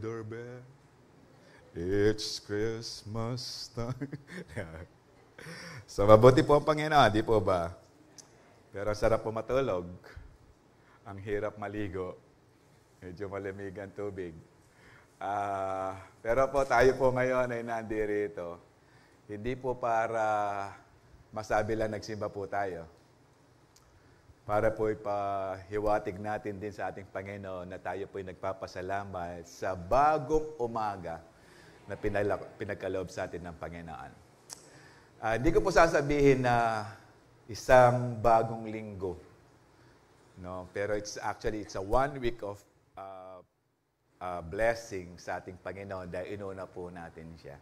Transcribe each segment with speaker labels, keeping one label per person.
Speaker 1: doorbell. It's Christmas time. So, mabuti po ang Panginoon, di po ba? Pero sarap po matulog. Ang hirap maligo. Medyo malamig ang tubig. Pero po tayo po ngayon ay nandirito. Hindi po para masabi lang nagsimba po tayo. Para po ipahiwatig natin din sa ating Panginoon na tayo po ay nagpapasalamat sa bagong umaga na pinagkaloob sa atin ng Panginoon. Hindi ko po sasabihin na isang bagong linggo. No? Pero it's a 1 week of blessing sa ating Panginoon dahil inuna po natin siya.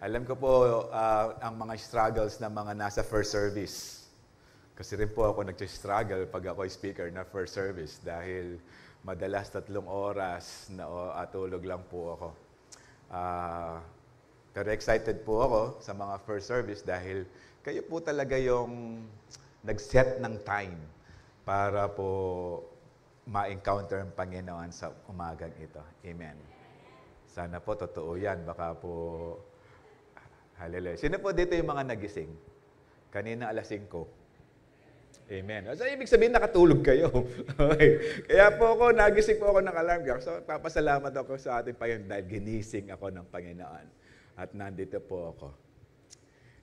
Speaker 1: Alam ko po ang mga struggles ng mga nasa first service. Kasi rin po ako nag-struggle pag ako speaker na first service dahil madalas 3 oras na tulog lang po ako. Pero excited po ako sa mga first service dahil kayo po talaga yung nag-set ng time para po ma-encounter ang Panginoon sa umagang ito. Amen. Sana po totoo yan. Baka po, hallelujah. Sino po dito yung mga nagising? Kanina alas 5. Amen. So, ibig sabihin, nakatulog kayo. Okay. Kaya po ako, nagising po ako ng alarm clock. So, papasalamat ako sa ating Panginoon dahil ginising ako ng Panginoon. At nandito po ako.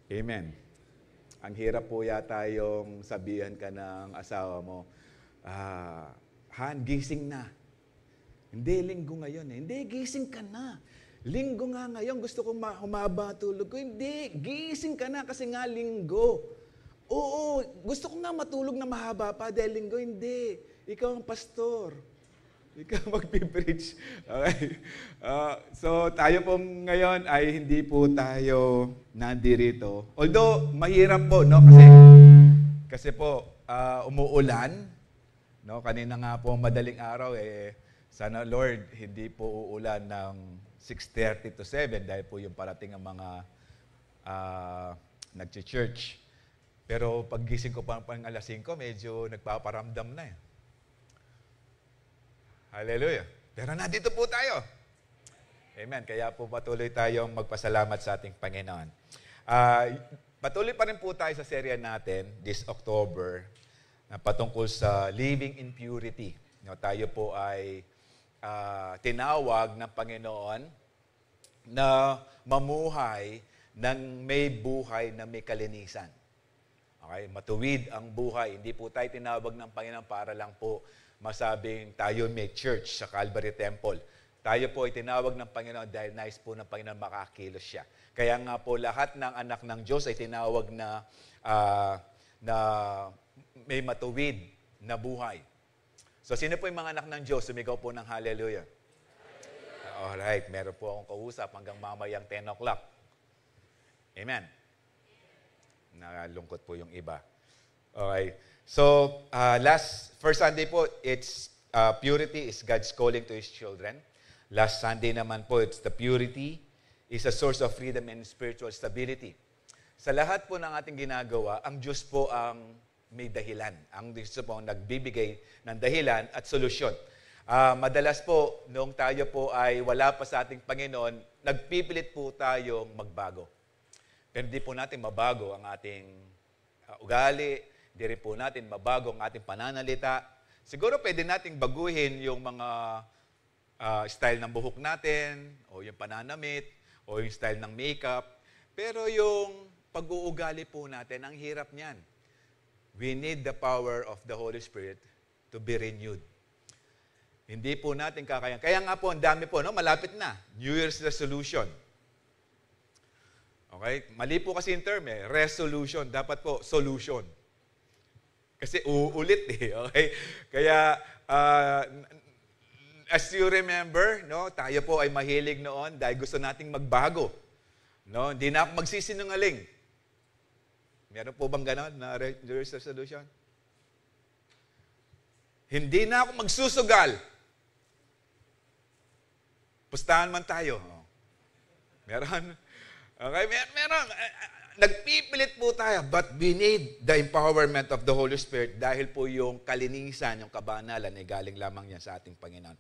Speaker 1: Amen. Ang hirap po yata yung sabihan ka ng asawa mo, Han, gising na. Hindi, linggo ngayon eh. Hindi, gising ka na. Linggo nga ngayon, gusto kong humaba tulog ko. Hindi, gising ka na kasi nga linggo. Oo, gusto ko nga matulog na mahaba pa dahil linggo. Hindi, ikaw ang pastor. Ikaw magpipreach. Okay. So, tayo po ngayon ay hindi po tayo nandirito. Although, mahirap po, no? Kasi po, umuulan. No? Kanina nga po, madaling araw, sana Lord, hindi po uulan ng 6:30 to 7 dahil po yung parating ang mga nag-church. Pero paggising ko pang alas 5, medyo nagpaparamdam na eh. Hallelujah. Pero nandito po tayo. Amen. Kaya po patuloy tayong magpasalamat sa ating Panginoon. Patuloy pa rin po tayo sa serye natin this October na patungkol sa living in purity. No, tayo po ay tinawag ng Panginoon na mamuhay ng may buhay na may kalinisan. Okay? Matuwid ang buhay. Hindi po tayo tinawag ng Panginoon para lang po masabing tayo may church sa Calvary Temple. Tayo po ay tinawag ng Panginoon dahil nais po ng Panginoon makakilos siya. Kaya nga po lahat ng anak ng Diyos ay tinawag na may matuwid na buhay. So sino po yung mga anak ng Diyos? Sumigaw po ng hallelujah. Alright, meron po akong kausap hanggang mamayang 10 o'clock. Amen. Nalungkot po yung iba. Okay. So, first Sunday po, it's purity is God's calling to His children. Last Sunday naman po, it's the purity is a source of freedom and spiritual stability. Sa lahat po ng ating ginagawa, ang Diyos po ang may dahilan. Ang Diyos po ang nagbibigay ng dahilan at solusyon. Madalas po, noong tayo po ay wala pa sa ating Panginoon, nagpipilit po tayong magbago. Pero hindi po natin mabago ang ating ugali, hindi rin po natin mabago ang ating pananalita. Siguro pwede nating baguhin yung mga style ng buhok natin, o yung pananamit, o yung style ng makeup. Pero yung pag-uugali po natin, ang hirap niyan. We need the power of the Holy Spirit to be renewed. Hindi po natin kakayan. Kaya nga po, ang dami po, no? Malapit na. New Year's resolution. Okay? Mali po kasi yung term eh. Resolution. Dapat po, solution. Kasi uulit eh. Okay? Kaya, as you remember, no, tayo po ay mahilig noon dahil gusto nating magbago. No? Hindi na ako magsisinungaling. Meron po bang ganon na New Year's resolution? Hindi na ako magsusugal. Pustahan man tayo. Meron. Okay, meron. nagpipilit po tayo, but we need the empowerment of the Holy Spirit dahil po yung kalinisan, yung kabanalan ay galing lamang yan sa ating Panginoon.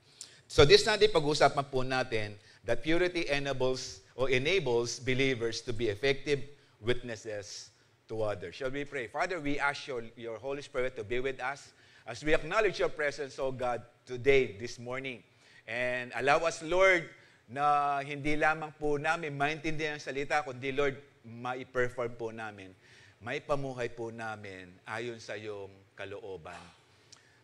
Speaker 1: So this Sunday, pag-uusapan po natin that purity enables believers to be effective witnesses to others. Shall we pray? Father, we ask your Holy Spirit to be with us as we acknowledge your presence, O God, today, this morning. And allow us, Lord, na hindi lamang po namin maintindihan ang salita, kundi, Lord, mai-perform po namin, maipamuhay po namin ayon sa iyong kalooban.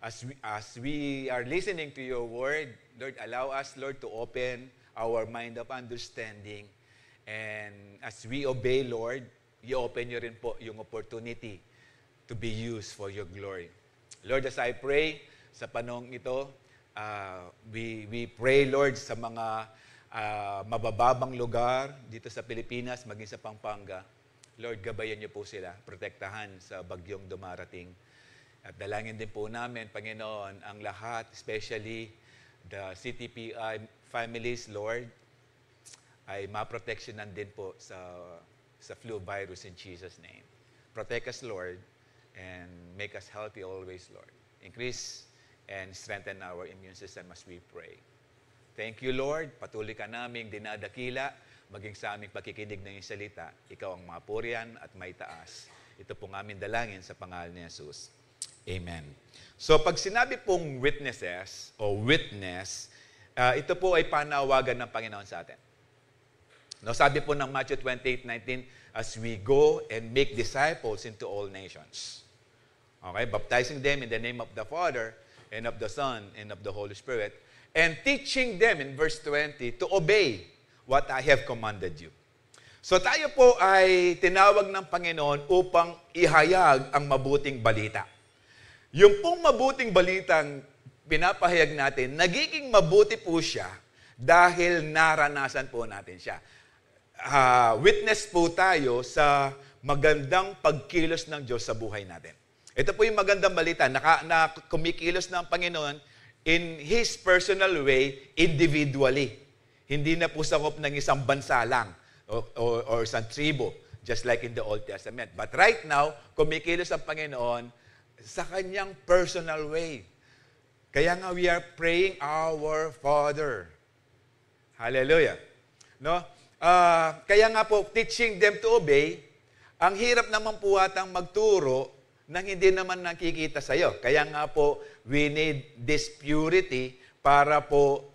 Speaker 1: As we are listening to your word, Lord, allow us, Lord, to open our mind of understanding. And as we obey, Lord, i-open nyo rin po yung opportunity to be used for your glory. Lord, as I pray sa panahong ito, we pray, Lord, sa mga mabababang lugar dito sa Pilipinas, maging sa Pampanga. Lord, gabayan niyo po sila, protektahan sa bagyong dumarating. At dalangin din po namin, Panginoon, ang lahat, especially the CTPI families, Lord, ay maproteksyonan din po sa flu virus in Jesus' name. Protect us, Lord, and make us healthy always, Lord. Increase and strengthen our immune system as we pray. Thank you, Lord. Patuloy ka naming dinadakila, maging sa aming pakikinig ng iyong salita. Ikaw ang mapurian at may taas. Ito pong aming dalangin sa pangalan ni Jesus. Amen. So, pag sinabi pong witnesses o witness, ito po ay panawagan ng Panginoon sa atin. No, sabi po ng Matthew 28:19, as we go and make disciples into all nations. Okay, baptizing them in the name of the Father and of the Son and of the Holy Spirit, and teaching them, in verse 20, to obey what I have commanded you. So tayo po ay tinawag ng Panginoon upang ihayag ang mabuting balita. Yung pong mabuting balitang pinapahayag natin, nagiging mabuti po siya dahil naranasan po natin siya. Witness po tayo sa magandang pagkilos ng Diyos sa buhay natin. Ito po yung magandang balita na kumikilos ng Panginoon in His personal way, individually. Hindi na po sakop ng isang bansa lang or isang tribo, just like in the Old Testament. But right now, kumikilos ang Panginoon sa Kanyang personal way. Kaya nga we are praying our Father. Hallelujah. No? Kaya nga po, teaching them to obey, ang hirap naman po atang magturo nang hindi naman nakikita sa iyo. Kaya nga po, we need this purity para po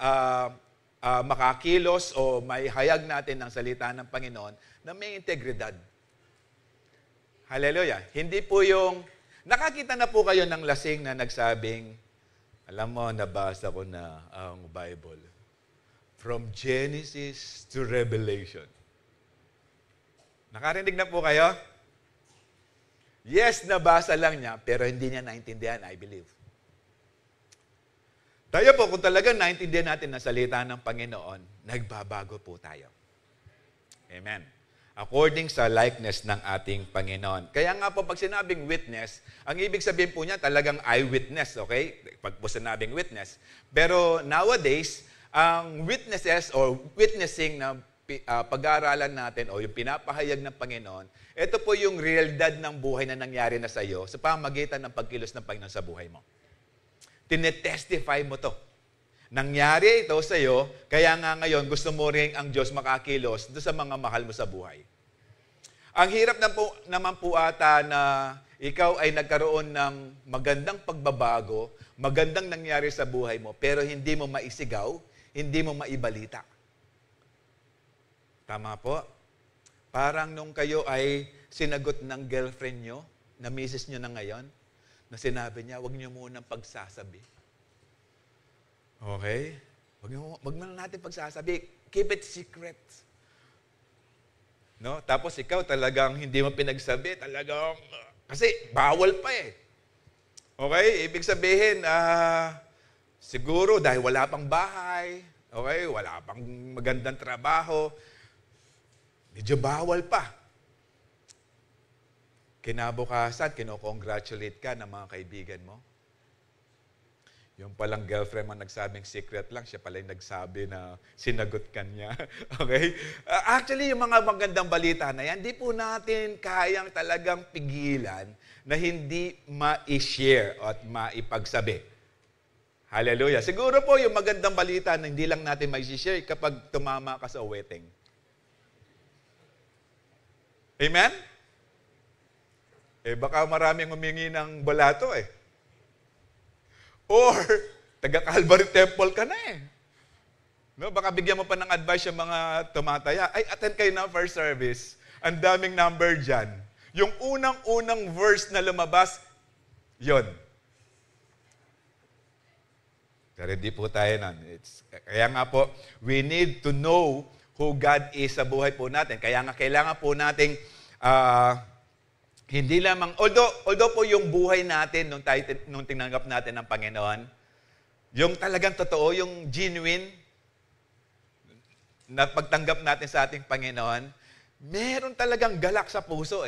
Speaker 1: makakilos o may hayag natin ng salita ng Panginoon na may integridad. Hallelujah. Hindi po yung, nakakita na po kayo ng lasing na nagsabing, alam mo, nabasa ko na ang Bible. From Genesis to Revelation. Nakarinig na po kayo? Yes, nabasa lang niya, pero hindi niya naintindihan, I believe. Tayo po, kung talagang naintindihan natin ang salita ng Panginoon, nagbabago po tayo. Amen. According sa likeness ng ating Panginoon. Kaya nga po, pag sinabing witness, ang ibig sabihin po niya talagang eyewitness, okay? Pag po sinabing witness. Pero nowadays, ang witnesses or witnessing na pag-aaralan natin o yung pinapahayag ng Panginoon, ito po yung realidad ng buhay na nangyari na sa iyo sa pamamagitan ng pagkilos ng Panginoon sa buhay mo. Tinetestify mo to. Nangyari ito sa iyo, kaya nga ngayon gusto mo rin ang Diyos makakilos doon sa mga mahal mo sa buhay. Ang hirap naman po ata na ikaw ay nagkaroon ng magandang pagbabago, magandang nangyari sa buhay mo, pero hindi mo maisigaw, hindi mo maibalita. Tama po? Parang nung kayo ay sinagot ng girlfriend nyo, na misis nyo na ngayon, na sinabi niya, huwag nyo munang pagsasabi. Okay? Huwag mo natin pagsasabi. Keep it secret. No? Tapos ikaw talagang hindi mo pinagsabi, talagang, kasi bawal pa eh. Okay? Ibig sabihin, siguro dahil wala pang bahay, okay? Wala pang magandang trabaho, medyo bawal pa. Kinabukasan, kinocongratulate ka ng mga kaibigan mo. Yung palang girlfriend mo nagsabing secret lang, siya pala yung nagsabi na sinagot ka niya. Okay? Actually, yung mga magandang balita na yan, di po natin kayang talagang pigilan na hindi ma-share at maipagsabi. Hallelujah. Siguro po yung magandang balita na hindi lang natin ma-share kapag tumama ka sa wedding. Amen? Baka maraming humingi ng balato Or, taga-Calvary Temple ka na No, baka bigyan mo pa ng advice yung mga tumataya. Ay, attend kayo ng first service. Ang daming number dyan. Yung unang-unang verse na lumabas, yon. Pero hindi po tayo nun. Kaya nga po, we need to know who God is sa buhay po natin. Kaya nga kailangan po nating hindi lamang, although po yung buhay natin nung tinanggap natin ng Panginoon, yung talagang totoo, yung genuine na pagtanggap natin sa ating Panginoon, meron talagang galak sa puso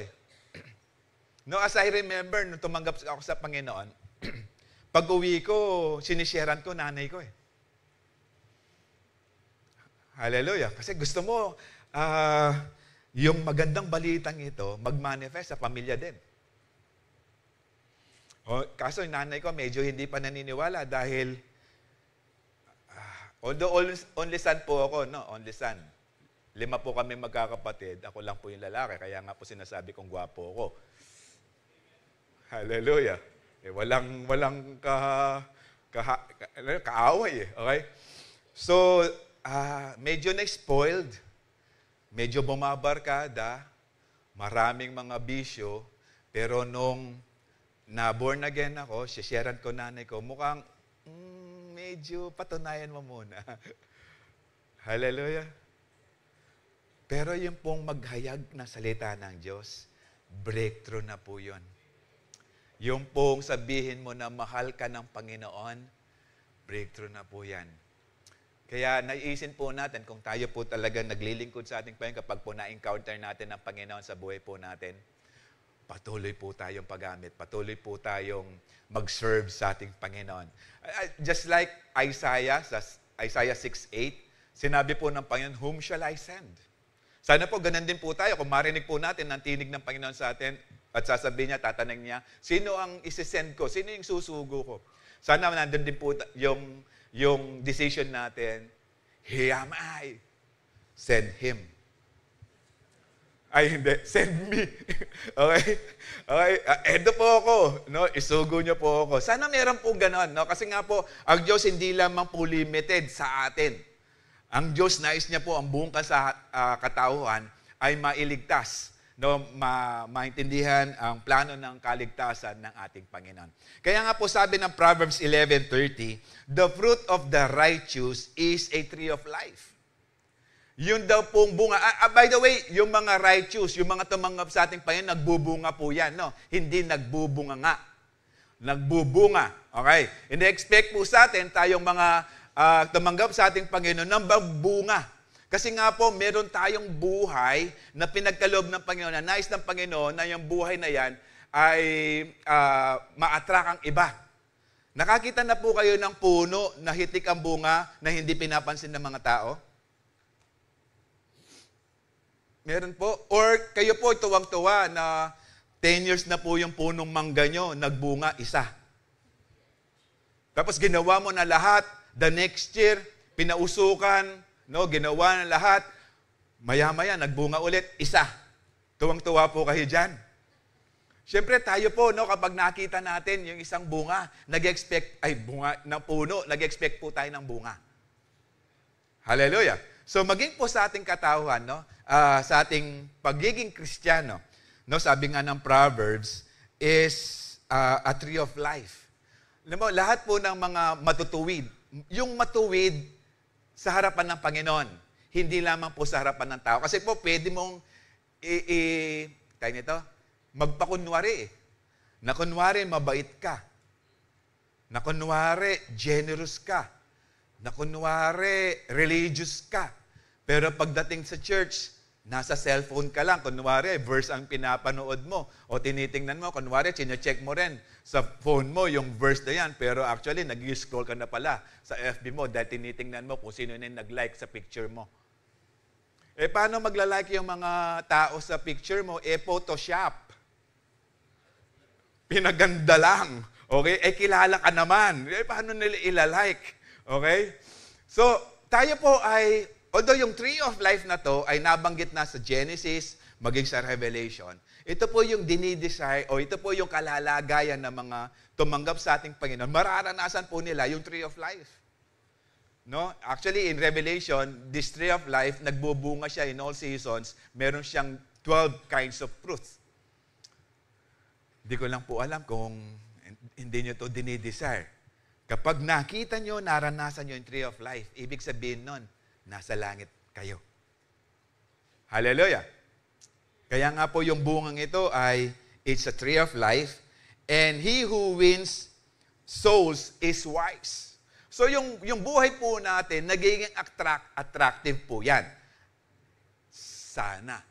Speaker 1: No, as I remember, nung tumanggap ako sa Panginoon, pag-uwi ko, sinisharean ko nanay ko Hallelujah. Kasi gusto mo, yung magandang balitang ito, mag-manifest sa pamilya din. Kaso yung nanay ko medyo hindi pa naniniwala dahil, although only son po ako, no? Only son. 5 po kami magkakapatid, ako lang po yung lalaki, kaya nga po sinasabi kong gwapo ako. Hallelujah. Walang kaaway okay? So, medyo na-spoiled. Medyo bumabarkada, maraming mga bisyo, pero nung na-born again ako, sharean ko nanay ko, mukhang medyo patunayan mo muna. Hallelujah. Pero yung pong maghayag na salita ng Diyos, breakthrough na po yun. Yung pong sabihin mo na mahal ka ng Panginoon, breakthrough na po yan. Kaya naiisin po natin kung tayo po talaga naglilingkod sa ating Panginoon kapag po na-encounter natin ang Panginoon sa buhay po natin, patuloy po tayong paggamit, patuloy po tayong mag-serve sa ating Panginoon. Just like Isaiah, sa Isaiah 6:8, sinabi po ng Panginoon, whom shall I send? Sana po ganun din po tayo. Kung marinig po natin ang tinig ng Panginoon sa atin at sasabihin niya, tatanong niya, sino ang isi-send ko? Sino yung susugo ko? Sana nandun din po yung decision natin, here am I, send him. Ay, hindi, send me. Okay? Okay, edo po ako, no? Isugo niyo po ako. Sana meron po ganon, no? Kasi nga po, ang Diyos hindi lamang po limited sa atin. Ang Diyos, nais niya po ang buong katauhan ay mailigtas, no, maintindihan ang plano ng kaligtasan ng ating Panginoon. Kaya nga po sabi ng Proverbs 11:30, the fruit of the righteous is a tree of life. Yun daw pong bunga. By the way, yung mga righteous, yung mga tumanggap sa ating Panginoon, nagbubunga po yan, no? Hindi nagbubunga nga. Nagbubunga. Okay? Ine-expect po sa atin, tayong mga tumanggap sa ating Panginoon, ng bunga. Kasi nga po, meron tayong buhay na pinagkaloob ng Panginoon, na nais ng Panginoon na yung buhay na yan ay ma-attract ang iba. Nakakita na po kayo ng puno na hitik ang bunga na hindi pinapansin ng mga tao? Meron po. Or kayo po tuwang-tuwa na 10 years na po yung punong mangga nyo, nagbunga isa. Tapos ginawa mo na lahat, the next year, pinausukan, no, ginawa na lahat, maya-maya, nagbunga ulit, isa. Tuwang-tuwa po kayo dyan. Siyempre, tayo po, no, kapag nakita natin yung isang bunga, bunga ng puno, nag-expect po tayo ng bunga. Hallelujah. So, maging po sa ating katauhan, no, sa ating pagiging Kristiyano, no, sabi nga ng Proverbs, is a tree of life. Alam mo, lahat po ng mga matutuwid, yung matuwid sa harapan ng Panginoon, hindi lamang po sa harapan ng tao. Kasi po, pwede mong tayo nito, magpakunwari na kunwari mabait ka, na kunwari generous ka, na kunwari religious ka. Pero pagdating sa church, Nasa cellphone ka lang, kunwari, verse ang pinapanood mo. O tinitingnan mo, kunwari, chinecheck mo rin sa phone mo yung verse na yan. Pero actually, nag-scroll ka na pala sa FB mo dahil tinitingnan mo kung sino na yung nag-like sa picture mo. Eh, paano magla-like yung mga tao sa picture mo? Eh, Photoshop. Pinaganda lang. Okay? Eh, kilala ka naman. Eh, paano nila ilalike? Okay? So, tayo po ay, although yung tree of life na to ay nabanggit na sa Genesis, maging sa Revelation, ito po yung dinidesire o ito po yung kalalagayan ng mga tumanggap sa ating Panginoon. Mararanasan po nila yung tree of life. No? Actually, in Revelation, this tree of life, nagbubunga siya in all seasons. Meron siyang 12 kinds of fruits. Hindi ko lang po alam kung hindi nyo ito dinidesire. Kapag nakita nyo, naranasan nyo yung tree of life, ibig sabihin nun, nasa langit kayo. Hallelujah! Kaya nga po yung bungang ito ay, it's a tree of life, and he who wins souls is wise. So yung buhay po natin, nagiging attractive po yan. Sana.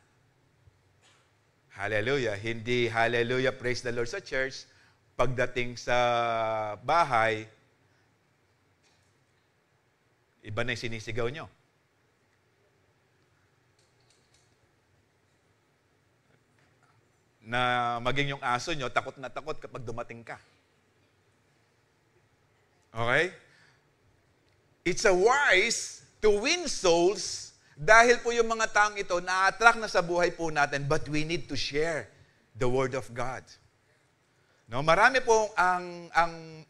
Speaker 1: Hallelujah! Hindi hallelujah, praise the Lord sa church, pagdating sa bahay, iba na yung sinisigaw nyo. Na maging yung aso nyo, takot na takot kapag dumating ka. Okay? It's a wise to win souls dahil po yung mga taong ito na-attract na sa buhay po natin, but we need to share the Word of God. No, marami po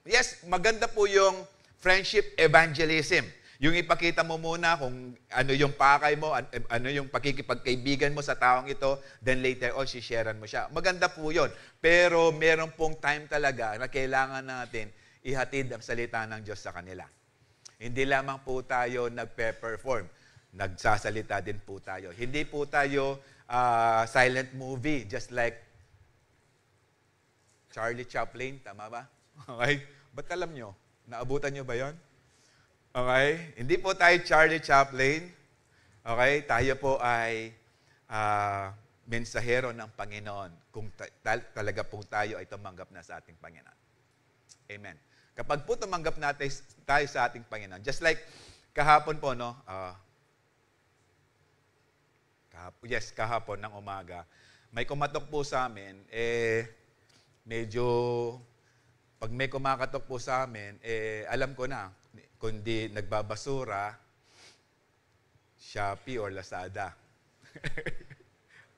Speaker 1: yes, maganda po yung friendship evangelism. Yung ipakita mo muna kung ano yung pakay mo, ano yung pakikipagkaibigan mo sa taong ito, then later on, sisharean mo siya. Maganda po yun. Pero meron pong time talaga na kailangan natin ihatid ang salita ng Diyos sa kanila. Hindi lamang po tayo nagpe-perform. Nagsasalita din po tayo. Hindi po tayo silent movie, just like Charlie Chaplin, tama ba? Okay? Ba't alam nyo? Naabutan nyo ba yon? Okay? Hindi po tayo Charlie Chaplin. Okay? Tayo po ay mensahero ng Panginoon kung talaga po tayo ay tumanggap na sa ating Panginoon. Amen. Kapag po tumanggap natin tayo sa ating Panginoon, just like kahapon po, no? Kahapon ng umaga, may kumatok po sa amin, medyo, pag may kumakatok po sa amin, alam ko na, kundi nagbabasura, Shopee or Lazada.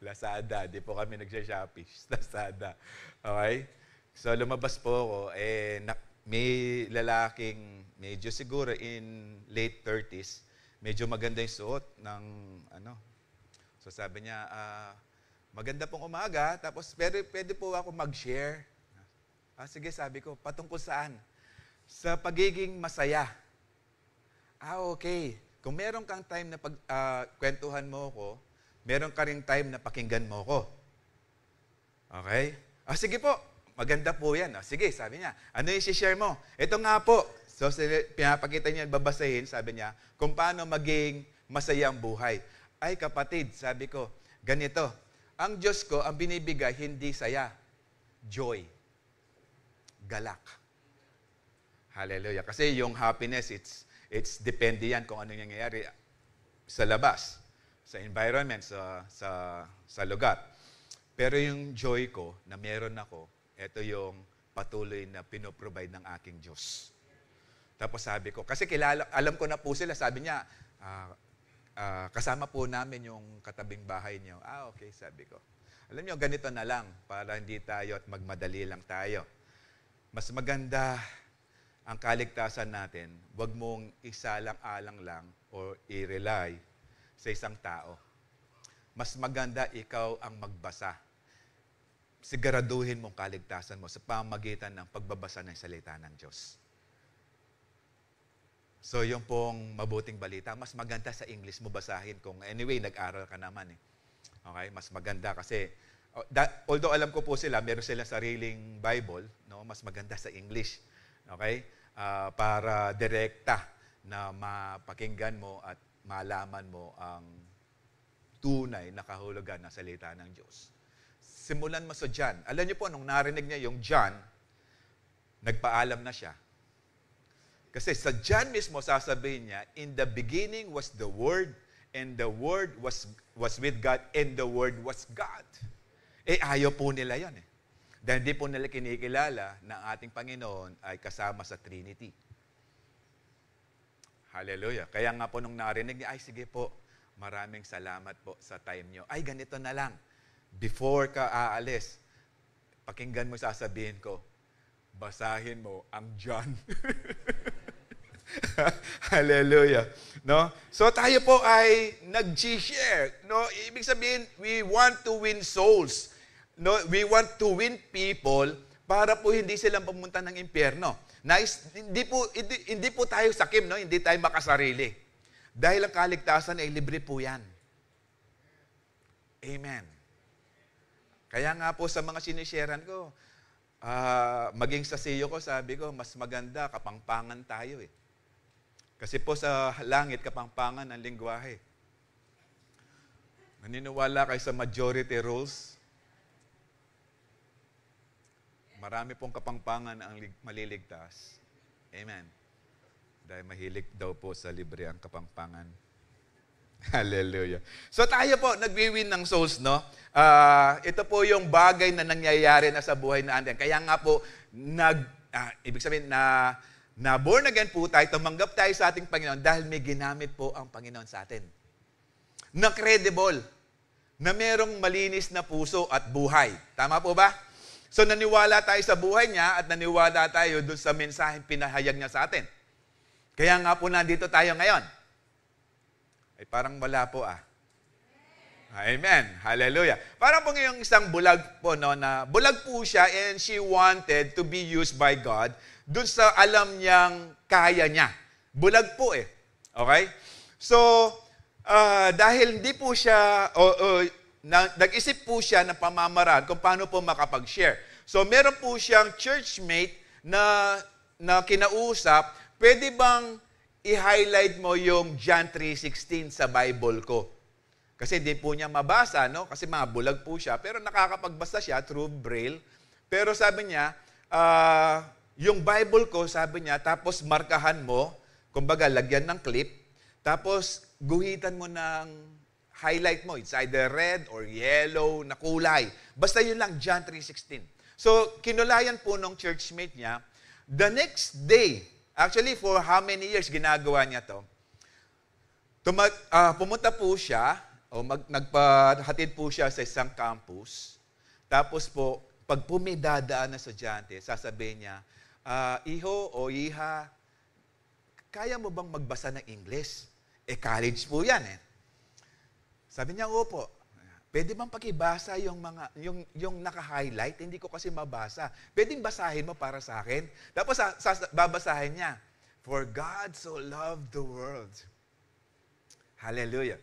Speaker 1: Lazada, di po kami nagsha-Shopee, Lazada. Okay? So lumabas po ako, may lalaking, medyo siguro in late 30s, medyo maganda yung suot ng, so sabi niya, maganda pong umaga, tapos pwede po ako mag-share. Sige, sabi ko, patungkol saan? Sa pagiging masaya. Okay. Kung meron kang time na kwentuhan mo ko, meron ka rin time na pakinggan mo ko. Okay? Sige po, maganda po yan. Sige, sabi niya, ano yung share mo? Ito nga po. So, pinapakita niya, babasahin, sabi niya, kung paano maging masaya ang buhay. Ay, kapatid, sabi ko, ganito, ang Diyos ko, ang binibigay, hindi saya, joy, galak. Hallelujah. Kasi yung happiness, it's depende yan kung ano nangyayari sa labas, sa environment, sa lugar. Pero yung joy ko na meron ako, ito yung patuloy na pinoprovide ng aking Diyos. Tapos sabi ko, kasi alam ko na po sila, sabi niya, kasama po namin yung katabing bahay niyo. Okay, sabi ko. Alam niyo, ganito na lang, para hindi tayo at magmadali lang tayo. Mas maganda ang kaligtasan natin, wag mong isalang-alang lang o i-rely sa isang tao. Mas maganda ikaw ang magbasa. Siguraduhin mong kaligtasan mo sa pamamagitan ng pagbabasa ng salita ng Diyos. So, yung pong mabuting balita, mas maganda sa English mo basahin kung anyway, nag-aral ka naman. Okay? Mas maganda kasi, although alam ko po sila, meron silang sariling Bible, no? Mas maganda sa English. Okay? Para direkta na mapakinggan mo at malaman mo ang tunay na kahulugan ng salita ng Diyos. Simulan mo sa John. Alam niyo po, nung narinig niya yung John, nagpaalam na siya. Kasi sa John mismo, sasabihin niya, in the beginning was the Word, and the Word was with God, and the Word was God. Ayaw po nila yan eh. Dahil hindi po nila kinikilala na ang ating Panginoon ay kasama sa Trinity. Hallelujah. Kaya nga po nung narinig niya, ay sige po, maraming salamat po sa time niyo. Ay ganito na lang, before ka aalis, pakinggan mo sasabihin ko, basahin mo ang John. Hallelujah. No? So tayo po ay nag-share. No? Ibig sabihin, we want to win souls. No? We want to win people para po hindi silang pumunta ng impyerno. Nice. Hindi po tayo sakim, no? Hindi tayo makasarili. Dahil ang kaligtasan ay libre po yan. Amen. Kaya nga po sa mga sinisharean ko, maging sa CEO ko, sabi ko, mas maganda, kapangpangan tayo eh. Kasi po sa langit, kapangpangan ang lingwahe. Naniniwala kayo sa majority rules? Marami pong kapangpangan ang maliligtas. Amen. Dahil mahilig daw po sa libre ang kapangpangan. Hallelujah. So tayo po, nagwi-win ng souls, no? Ito po yung bagay na nangyayari na sa buhay natin. Kaya nga po, ibig sabihin na born again po tayo, tumanggap tayo sa ating Panginoon dahil may ginamit po ang Panginoon sa atin. Na credible, na merong malinis na puso at buhay. Tama po ba? So naniwala tayo sa buhay niya at naniwala tayo dun sa mensaheng pinahayag niya sa atin. Kaya nga po nandito tayo ngayon. Ay parang wala po Amen. Hallelujah. Parang po ngayong isang bulag po, no, na bulag po siya and she wanted to be used by God dun sa alam niyang kaya niya. Bulag po eh. Okay? So, dahil hindi po siya, nag-isip po siya ng pamamaraan kung paano po makapag-share. So, meron po siyang churchmate na kinausap, pwede bang i-highlight mo yung John 3:16 sa Bible ko? Kasi hindi po niya mabasa, no? Kasi mga bulag po siya, pero nakakapagbasa siya through Braille. Pero sabi niya, yung Bible ko, sabi niya, tapos markahan mo, kumbaga lagyan ng clip, tapos guhitan mo ng highlight mo. It's either red or yellow na kulay. Basta yun lang, John 3:16. So, kinulayan po nung churchmate niya. The next day, actually for how many years ginagawa niya to? Pumunta po siya, nagpahatid po siya sa isang campus. Tapos po, pag pumidadaan na estudyante, sasabihin niya, iho o iha, kaya mo bang magbasa ng English? College po yan eh. Sabi niya, opo. Pwede bang pakibasa yung naka-highlight? Hindi ko kasi mabasa. Pwedeng basahin mo para sa akin? Tapos babasahin niya, for God so loved the world. Hallelujah.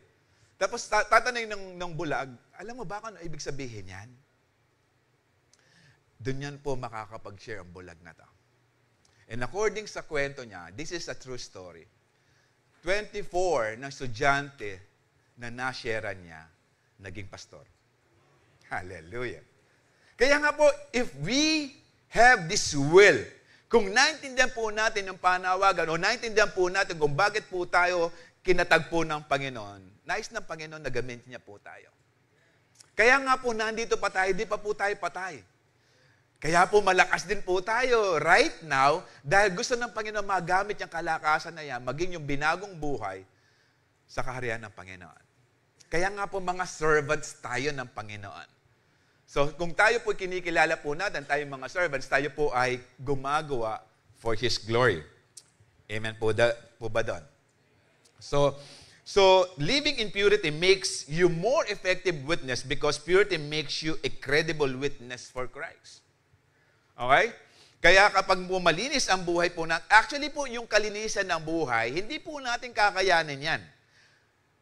Speaker 1: Tapos tatanungin ng bulag, alam mo ba kung ano ibig sabihin yan? Doon yan po makakapag-share ang bulag na to. And according sa kwento niya, this is a true story. 24 na estudyante na na-sharean niya, naging pastor. Hallelujah. Kaya nga po, if we have this will, kung naintindihan po natin yung panawagan o naintindihan po natin kung bakit po tayo kinatagpo ng Panginoon, nais ng Panginoon na gamitin niya po tayo. Kaya nga po, nandito pa tayo, di pa po tayo patay. Kaya po malakas din po tayo right now dahil gusto ng Panginoon magamit yung kalakasan na yan, maging yung binagong buhay sa kaharian ng Panginoon. Kaya nga po mga servants tayo ng Panginoon. So kung tayo po kinikilala po natin, tayo mga servants, tayo po ay gumagawa for His glory. Amen po ba doon? So living in purity makes you more effective witness because purity makes you a credible witness for Christ. Okay? Kaya kapag malinis ang buhay po natin, actually po yung kalinisan ng buhay, hindi po natin kakayanin yan.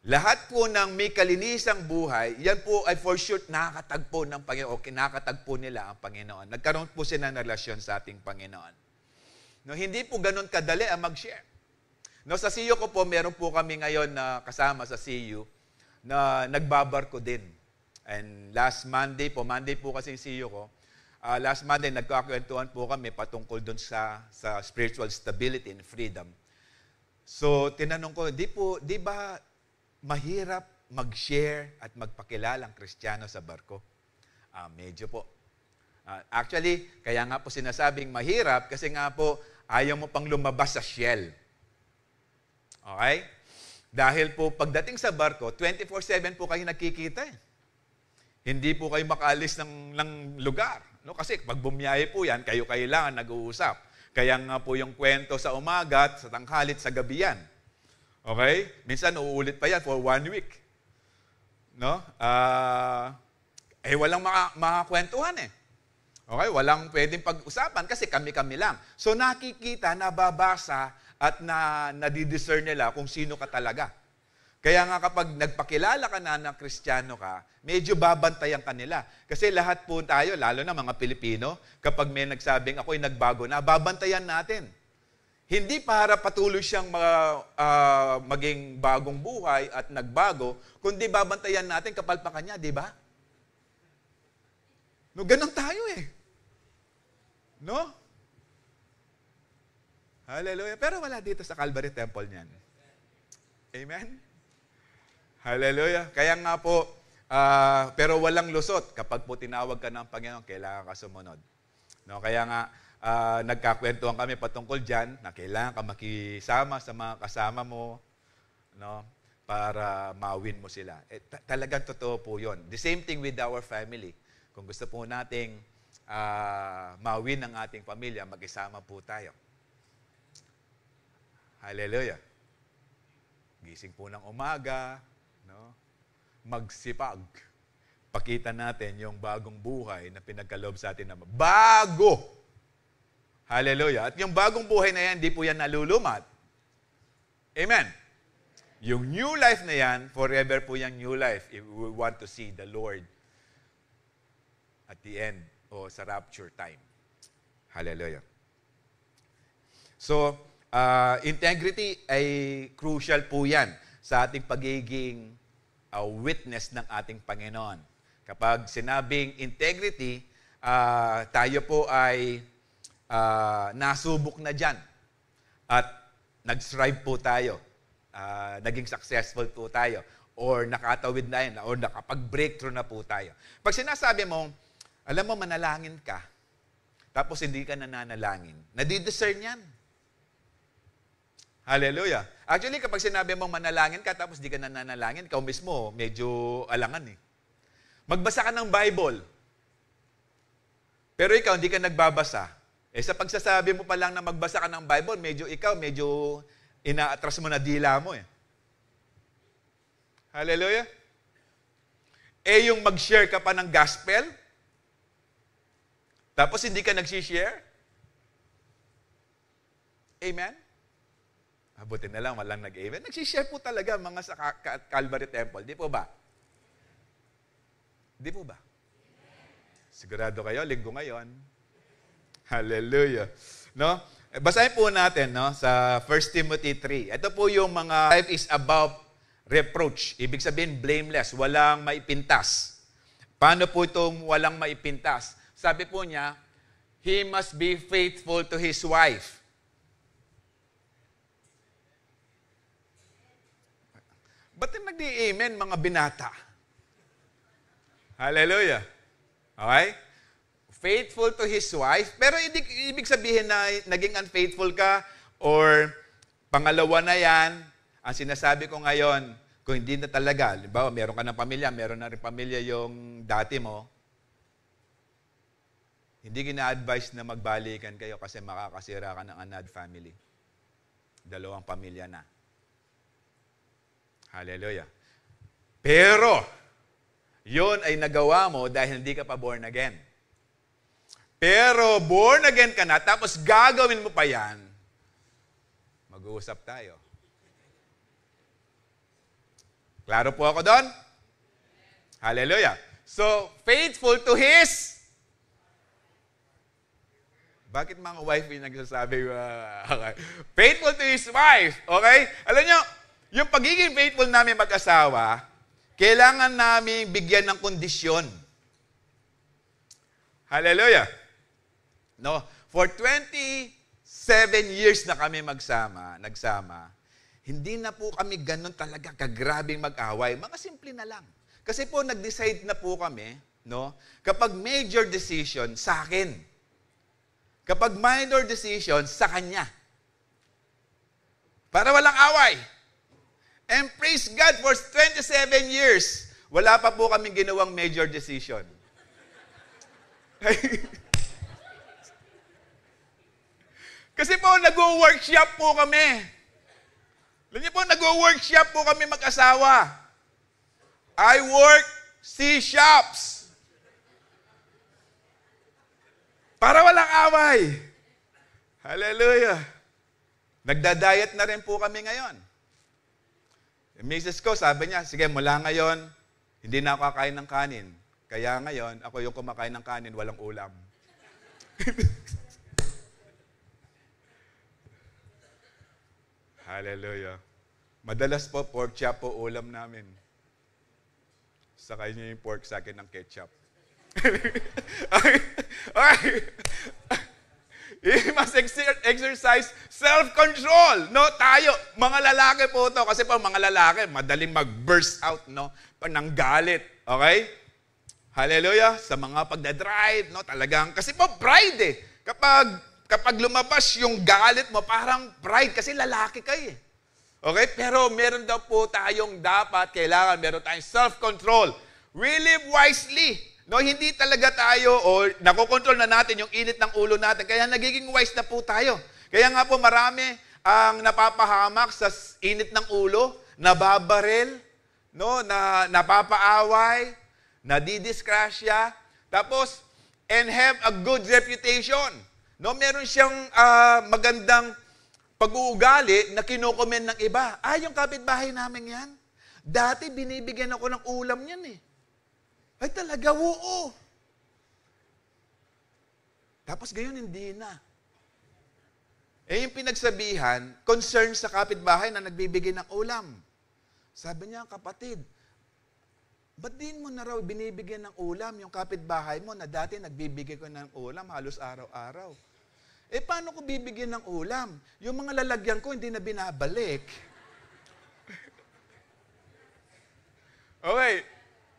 Speaker 1: Lahat po ng may kalinisang buhay, yan po ay for sure nakakatagpo ng Panginoon o kinakatagpo nila ang Panginoon. Nagkaroon po sila ng relasyon sa ating Panginoon. No, hindi po ganun kadali ang mag-share. No, sa CU ko po, meron po kami ngayon na kasama sa CU na nagbabarko din. And last Monday po kasi yung CEO ko, last Monday nagkakwentuhan po kami patungkol doon sa spiritual stability and freedom. So tinanong ko, di ba mahirap mag-share at magpakilala ang Kristiyano sa barko? Medyo po. Actually, kaya nga po sinasabing mahirap kasi nga po ayaw mo pang lumabas sa shell. Okay? Dahil po pagdating sa barko, 24/7 po kayo nagkikita. Hindi po kayo makaalis ng lugar. No? Kasi pag bumiyahe po yan, kayo kailangan nag-uusap. Kaya nga po yung kwento sa umaga, sa tanghalit, sa gabi yan. Okay? Minsan uulit pa yan for 1 week. No? Walang makakwentuhan eh. Okay? Walang pwedeng pag-usapan kasi kami-kami lang. So nakikita, nababasa, at nadidiscern nila kung sino ka talaga. Kaya nga kapag nagpakilala ka na Kristiyano ka, medyo babantayan ka nila. Kasi lahat po tayo, lalo na mga Pilipino, kapag may nagsabing ako'y nagbago na, babantayan natin. Hindi para patuloy siyang maging bagong buhay at nagbago, kundi babantayan natin kapalpakan niya, di ba? No, ganun tayo eh. No? Hallelujah. Pero wala dito sa Calvary Temple niyan. Amen? Hallelujah. Kaya nga po, pero walang lusot. Kapag po tinawag ka ng Panginoon, kailangan ka sumunod. No? Kaya nga, nagkakwentuhan kami patungkol dyan, na kailangan ka makisama sa mga kasama mo, no? Para mawin mo sila. Talagang totoo po yun. The same thing with our family. Kung gusto po nating mawin ang ating pamilya, mag-isama po tayo. Hallelujah. Gising po ng umaga, no? Magsipag. Pakita natin yung bagong buhay na pinagkaloob sa atin na bago. Hallelujah. At yung bagong buhay na yan, di po yan nalulumat. Amen. Yung new life na yan, forever po yung new life if we want to see the Lord at the end o sa rapture time. Hallelujah. So, integrity ay crucial po yan sa ating pagiging witness ng ating Panginoon. Kapag sinabing integrity, tayo po ay nasubok na dyan. At nag-strive po tayo. Naging successful po tayo. Or nakatawid na yan. Or nakapag-breakthrough na po tayo. Pag sinasabi mo, alam mo, manalangin ka. Tapos hindi ka nananalangin. Nadidiscern yan. Hallelujah. Actually, kapag sinabi mong manalangin ka, tapos di ka nananalangin, ikaw mismo, medyo alangan eh. Magbasa ka ng Bible. Pero ikaw, hindi ka nagbabasa. Sa pagsasabi mo pa lang na magbasa ka ng Bible, medyo inaatras mo na dila mo eh. Hallelujah. Yung mag-share ka pa ng gospel, tapos hindi ka nag-share. Amen? Abutin na lang, walang nag-amen. Nag-share po talaga mga sa Calvary Temple. Di po ba? Di po ba? Sigurado kayo, linggo ngayon. Hallelujah. No? Basahin po natin no, sa 1 Timothy 3. Ito po yung mga life is above reproach. Ibig sabihin, blameless. Walang maipintas. Paano po itong walang maipintas? Sabi po niya, he must be faithful to his wife. Ba't yung nag-i-amen mga binata? Hallelujah. Okay? Faithful to his wife. Pero ibig sabihin na naging unfaithful ka or pangalawa na yan, ang sinasabi ko ngayon, kung hindi na talaga, halimbawa, meron ka ng pamilya, meron na rin pamilya yung dati mo, hindi gina-advise na magbalikan kayo kasi makakasira ka ng another family. Dalawang pamilya na. Hallelujah. Pero, yun ay nagawa mo dahil hindi ka pa born again. Pero, born again ka na, tapos gagawin mo pa yan, mag-uusap tayo. Klaro po ako doon? Hallelujah. So, faithful to his... Bakit mga wife yung nagsasabi? Okay. Faithful to his wife. Okay? Alam nyo, yung pagiging faithful namin mag-asawa, kailangan namin bigyan ng kondisyon. Hallelujah. No, for 27 years na kami nagsama, hindi na po kami ganun talaga kagrabing mag-away. Mga simple na lang. Kasi po nag-decide na po kami, no, kapag major decision, sa akin. Kapag minor decision, sa kanya. Para walang away. And praise God, for 27 years, wala pa po kami ginawang major decision. Kasi po, nag-workshop po kami. Alam niyo po, nag-workshop po kami mag-asawa. I work C-shops. Para walang away. Hallelujah. Nagda-diet na rin po kami ngayon. Yung misis ko, sabi niya, sige, mula ngayon, hindi na ako kakain ng kanin. Kaya ngayon, ako yung kumakain ng kanin, walang ulam. Hallelujah. Madalas po, pork chop po ulam namin. Sa kanya yung pork, sa akin ng ketchup. Okay. You must exercise self-control. No, tayo, mga lalaki po to. Kasi po, mga lalaki, madaling mag-burst out, no, ng galit. Okay? Hallelujah. Sa mga pagdadrive, no, talagang, kasi po, pride eh. Kapag lumabas yung galit mo, parang pride, kasi lalaki kayo eh. Okay? Pero meron daw po tayong kailangan meron tayong self-control. We live wisely. No, hindi talaga tayo, o nakokontrol na natin yung init ng ulo natin. Kaya nagiging wise na po tayo. Kaya nga po marami ang napapahamak sa init ng ulo, nababaril, no, napapaaway, nadidiskrasya, tapos, and have a good reputation. No, meron siyang magandang pag-uugali na kinukomen ng iba. Yung kapitbahay namin yan. Dati binibigyan ako ng ulam yan eh. Ay talaga, oo. Tapos gayon hindi na. Yung pinagsabihan, concern sa kapitbahay na nagbibigay ng ulam. Sabi niya, kapatid, ba't din mo na raw binibigyan ng ulam yung kapitbahay mo na dati nagbibigay ko ng ulam halos araw-araw? Paano ko bibigyan ng ulam? Yung mga lalagyan ko hindi na binabalik. Okay.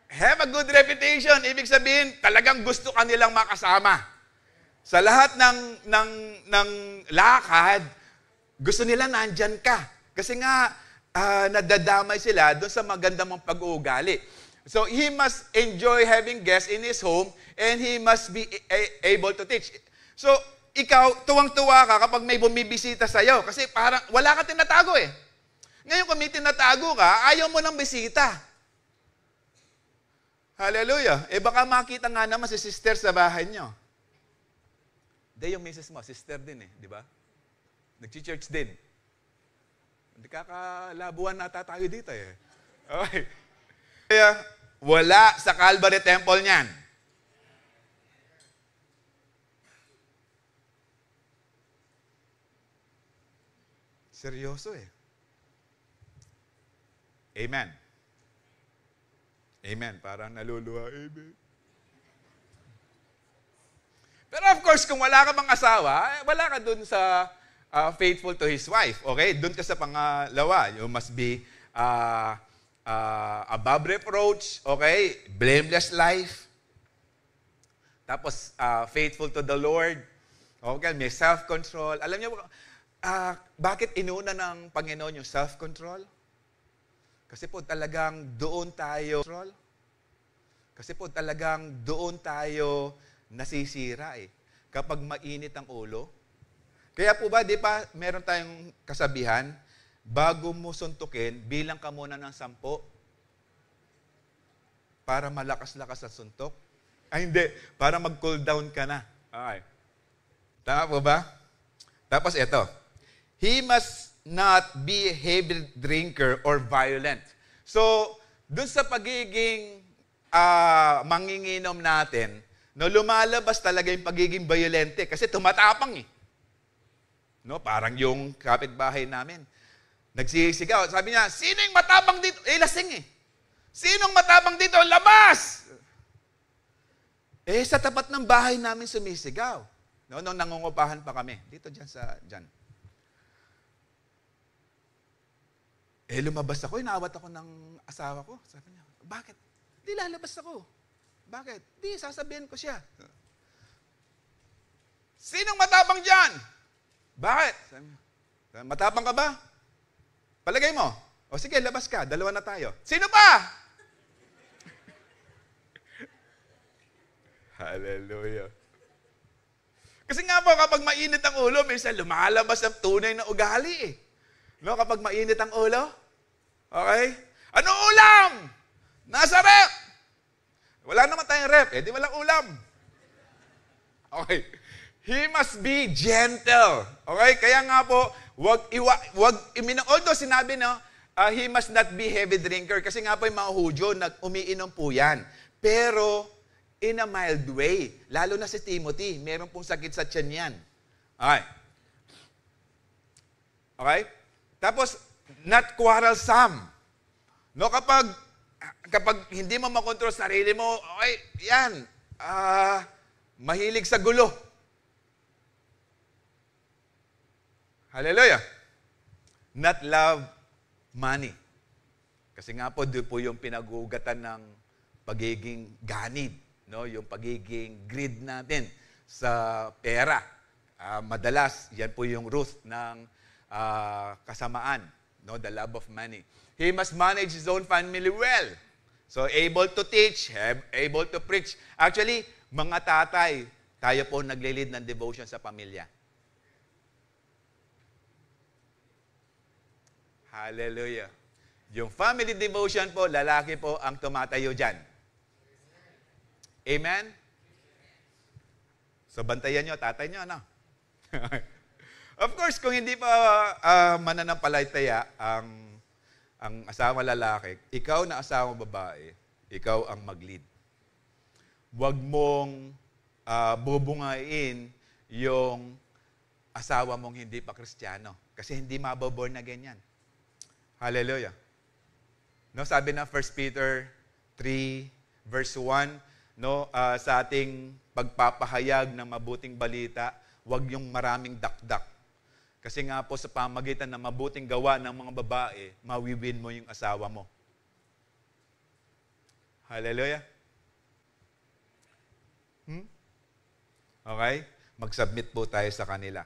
Speaker 1: Have a good reputation. Ibig sabihin, talagang gusto ka nilang makasama. Sa lahat ng lakad, gusto nila nandyan ka. Kasi nga, nadadamay sila doon sa maganda mong pag-uugali. So, he must enjoy having guests in his home and he must be able to teach. So, ikaw, tuwang-tuwa ka kapag may bumibisita sa'yo. Kasi parang wala ka tinatago eh. Ngayon kung may tinatago ka, ayaw mo ng bisita. Hallelujah. Baka makita nga naman si sister sa bahay nyo. Hindi, yung misis mo, sister din eh. Di ba? Nag-church din. Hindi kakalabuan nata tayo dito eh. Okay. Kaya, wala sa Calvary Temple niyan. Seryoso eh. Amen. Amen. Parang naluluha. Amen. Pero of course, kung wala ka bang asawa, wala ka dun sa faithful to his wife. Okay? Dun ka sa pangalawa. You must be above reproach. Okay? Blameless life. Tapos, faithful to the Lord. Okay? May self-control. Alam niyo, bakit inuna ng Panginoon yung self-control? Kasi po talagang doon tayo nasisira eh. Kapag mainit ang ulo. Kaya po ba, di pa meron tayong kasabihan, bago mo suntukin, bilang ka muna ng 10 para malakas-lakas ang suntok. Hindi, para mag-cool down ka na. Okay. Tama po ba? Tapos ito, he must not be a heavy drinker or violent. So, dun sa pagiging manginginom natin, no, lumalabas talaga yung pagiging violente kasi tumatapang eh. No, parang yung kapitbahay namin. Nagsisigaw. Sabi niya, sino yung matapang dito? Lasing eh. Sinong matapang dito? Labas! Sa tapat ng bahay namin sumisigaw. No, nung nangungupahan pa kami. Dito, dyan. Lumabas ako, inawat ako ng asawa ko. Sabi niya, bakit? Di lalabas ako. Bakit? Di, sasabihin ko siya. Sinong matapang dyan? Bakit? Sabi niya, matapang ka ba? Palagay mo. O sige, labas ka. Dalawa na tayo. Sino pa? Hallelujah. Kasi nga po, kapag mainit ang ulo, minsan lumalabas ang tunay na ugali eh. No, kapag mainit ang ulo, okay? Ano ulam? Nasa rep! Wala naman tayong rep, di walang ulam. Okay. He must be gentle. Okay? Kaya nga po, although sinabi he must not be heavy drinker. Kasi nga po yung mga Hudyo, umiinom po yan. Pero, in a mild way. Lalo na si Timothy, meron pong sakit sa tiyan yan. Okay. Okay? Tapos, not quarrelsome. No, kapag hindi mo makontrol sarili mo, okay, yan, mahilig sa gulo. Hallelujah. Not love money. Kasi nga po, doon po yung pinag-uugatan ng pagiging ganid. No, yung pagiging greed natin sa pera. Madalas, yan po yung root ng kasamaan, no, the love of money. He must manage his own family well. So, able to teach, able to preach. Actually, mga tatay, tayo po naglilid ng devotion sa pamilya. Hallelujah. Yung family devotion po, lalaki po ang tumatayo dyan. Amen? So, bantayan nyo, tatay nyo, ano? Of course, kung hindi pa mananampalataya ang asawa lalaki, ikaw na asawa babae, ikaw ang mag-lead. Huwag mong bubungain yung asawa mong hindi pa Kristiyano. Kasi hindi mababorn na ganyan. Hallelujah. No, sabi na 1 Peter 3, verse 1, no, sa ating pagpapahayag ng mabuting balita, huwag yung maraming dakdak. Kasi nga po sa pamagitan ng mabuting gawa ng mga babae, mawiwin mo yung asawa mo. Hallelujah. Okay? Mag-submit po tayo sa kanila.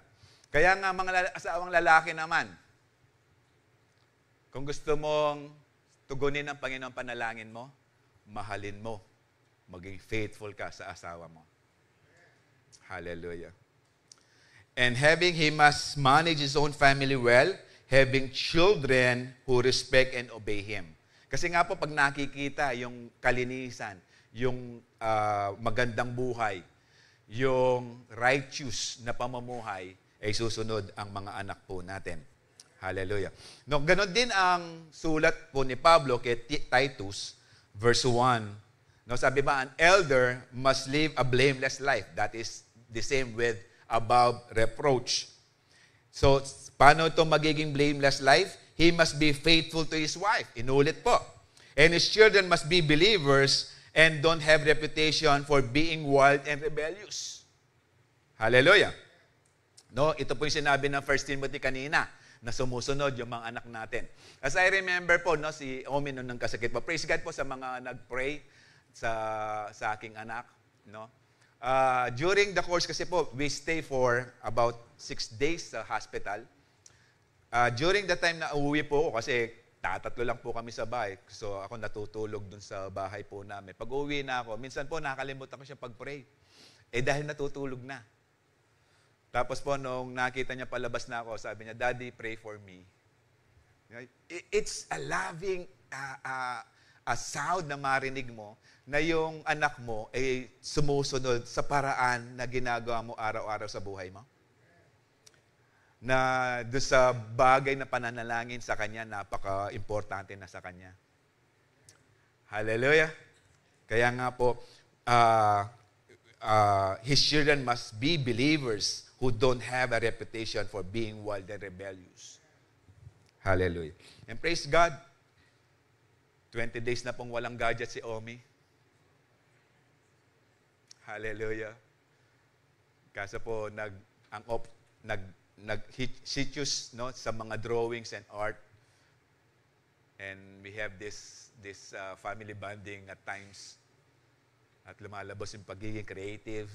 Speaker 1: Kaya nga mga asawang lalaki naman, kung gusto mong tugunin ang Panginoon panalangin mo, mahalin mo. Maging faithful ka sa asawa mo. Hallelujah. And he must manage his own family well, having children who respect and obey him. Kasi nga po, pag nakikita yung kalinisan, yung magandang buhay, yung righteous na pamumuhay, ay susunod ang mga anak po natin. Hallelujah. No, ganon din ang sulat po ni Pablo kay Titus, verse 1. No, sabi ba, an elder must live a blameless life. That is the same with above reproach. So, paano ito magiging blameless life? He must be faithful to his wife. Inulit po. And his children must be believers and don't have reputation for being wild and rebellious. Hallelujah. No, ito po yung sinabi ng 1 Timothy kanina, na sumusunod yung mga anak natin. As I remember po, no, si Omi nung nagkasakit po. Praise God po sa mga nag-pray sa aking anak. No? During the course kasi po, we stay for about 6 days sa hospital. During the time na uuwi po ako, kasi tatatlo lang po kami sa bahay. So ako natutulog dun sa bahay po namin. Pag uuwi na ako, minsan po nakakalimutan ko siya pag-pray. Dahil natutulog na. Tapos po, nung nakita niya palabas na ako, sabi niya, Daddy, pray for me. It's a loving a sound na marinig mo na yung anak mo ay sumusunod sa paraan na ginagawa mo araw-araw sa buhay mo. Na doon sa bagay na pananalangin sa kanya, napaka-importante na sa kanya. Hallelujah. Kaya nga po, his children must be believers who don't have a reputation for being wild and rebellious. Hallelujah. And praise God. 20 days na pong walang gadget si Omi. Hallelujah. Kaso po, she choose, no, sa mga drawings and art. And we have this family bonding at times. At lumalabas yung pagiging creative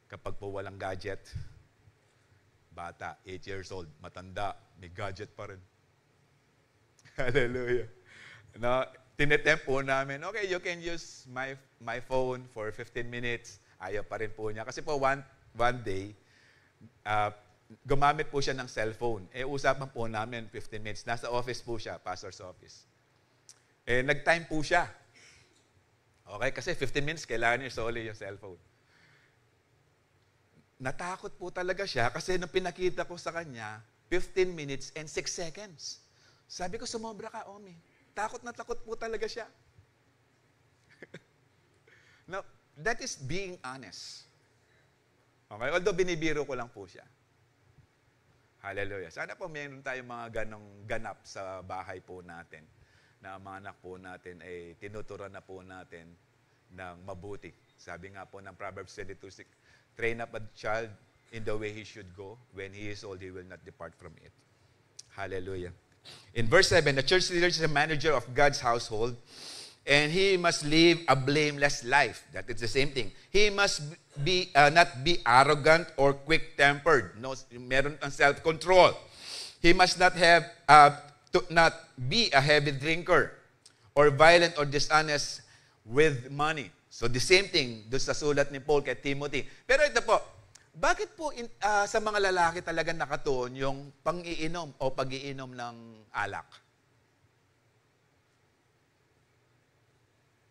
Speaker 1: kapag po walang gadget. Bata, 8 years old, matanda, may gadget pa rin. Hallelujah. No, tinetempt po namin, okay, you can use my phone for 15 minutes. Ayaw pa rin po niya. Kasi po one day, gumamit po siya ng cellphone. Usapan po namin 15 minutes. Nasa office po siya, pastor's office. Nag-time po siya. Okay, kasi 15 minutes, kailangan niya isoli yung cellphone. Natakot po talaga siya kasi nung pinakita ko sa kanya, 15 minutes and 6 seconds. Sabi ko, sumobra ka, Omi. Takot na takot po talaga siya. Now, that is being honest. Okay? Although binibiro ko lang po siya. Hallelujah. Sana po mayroon tayong mga ganong ganap sa bahay po natin na mga anak po natin ay tinuturuan na po natin ng mabuti. Sabi nga po ng Proverbs 22:6, train up a child in the way he should go. When he is old, he will not depart from it. Hallelujah. In verse 7, the church leader is the manager of God's household, and he must live a blameless life. That is the same thing. He must be not be arrogant or quick-tempered. No, meron ang self-control. He must not not be a heavy drinker or violent or dishonest with money. So the same thing doon sa sulat ni Paul kay Timothy. Pero ito po, bakit po sa mga lalaki talaga nakatuon yung pang-iinom o pag-iinom ng alak?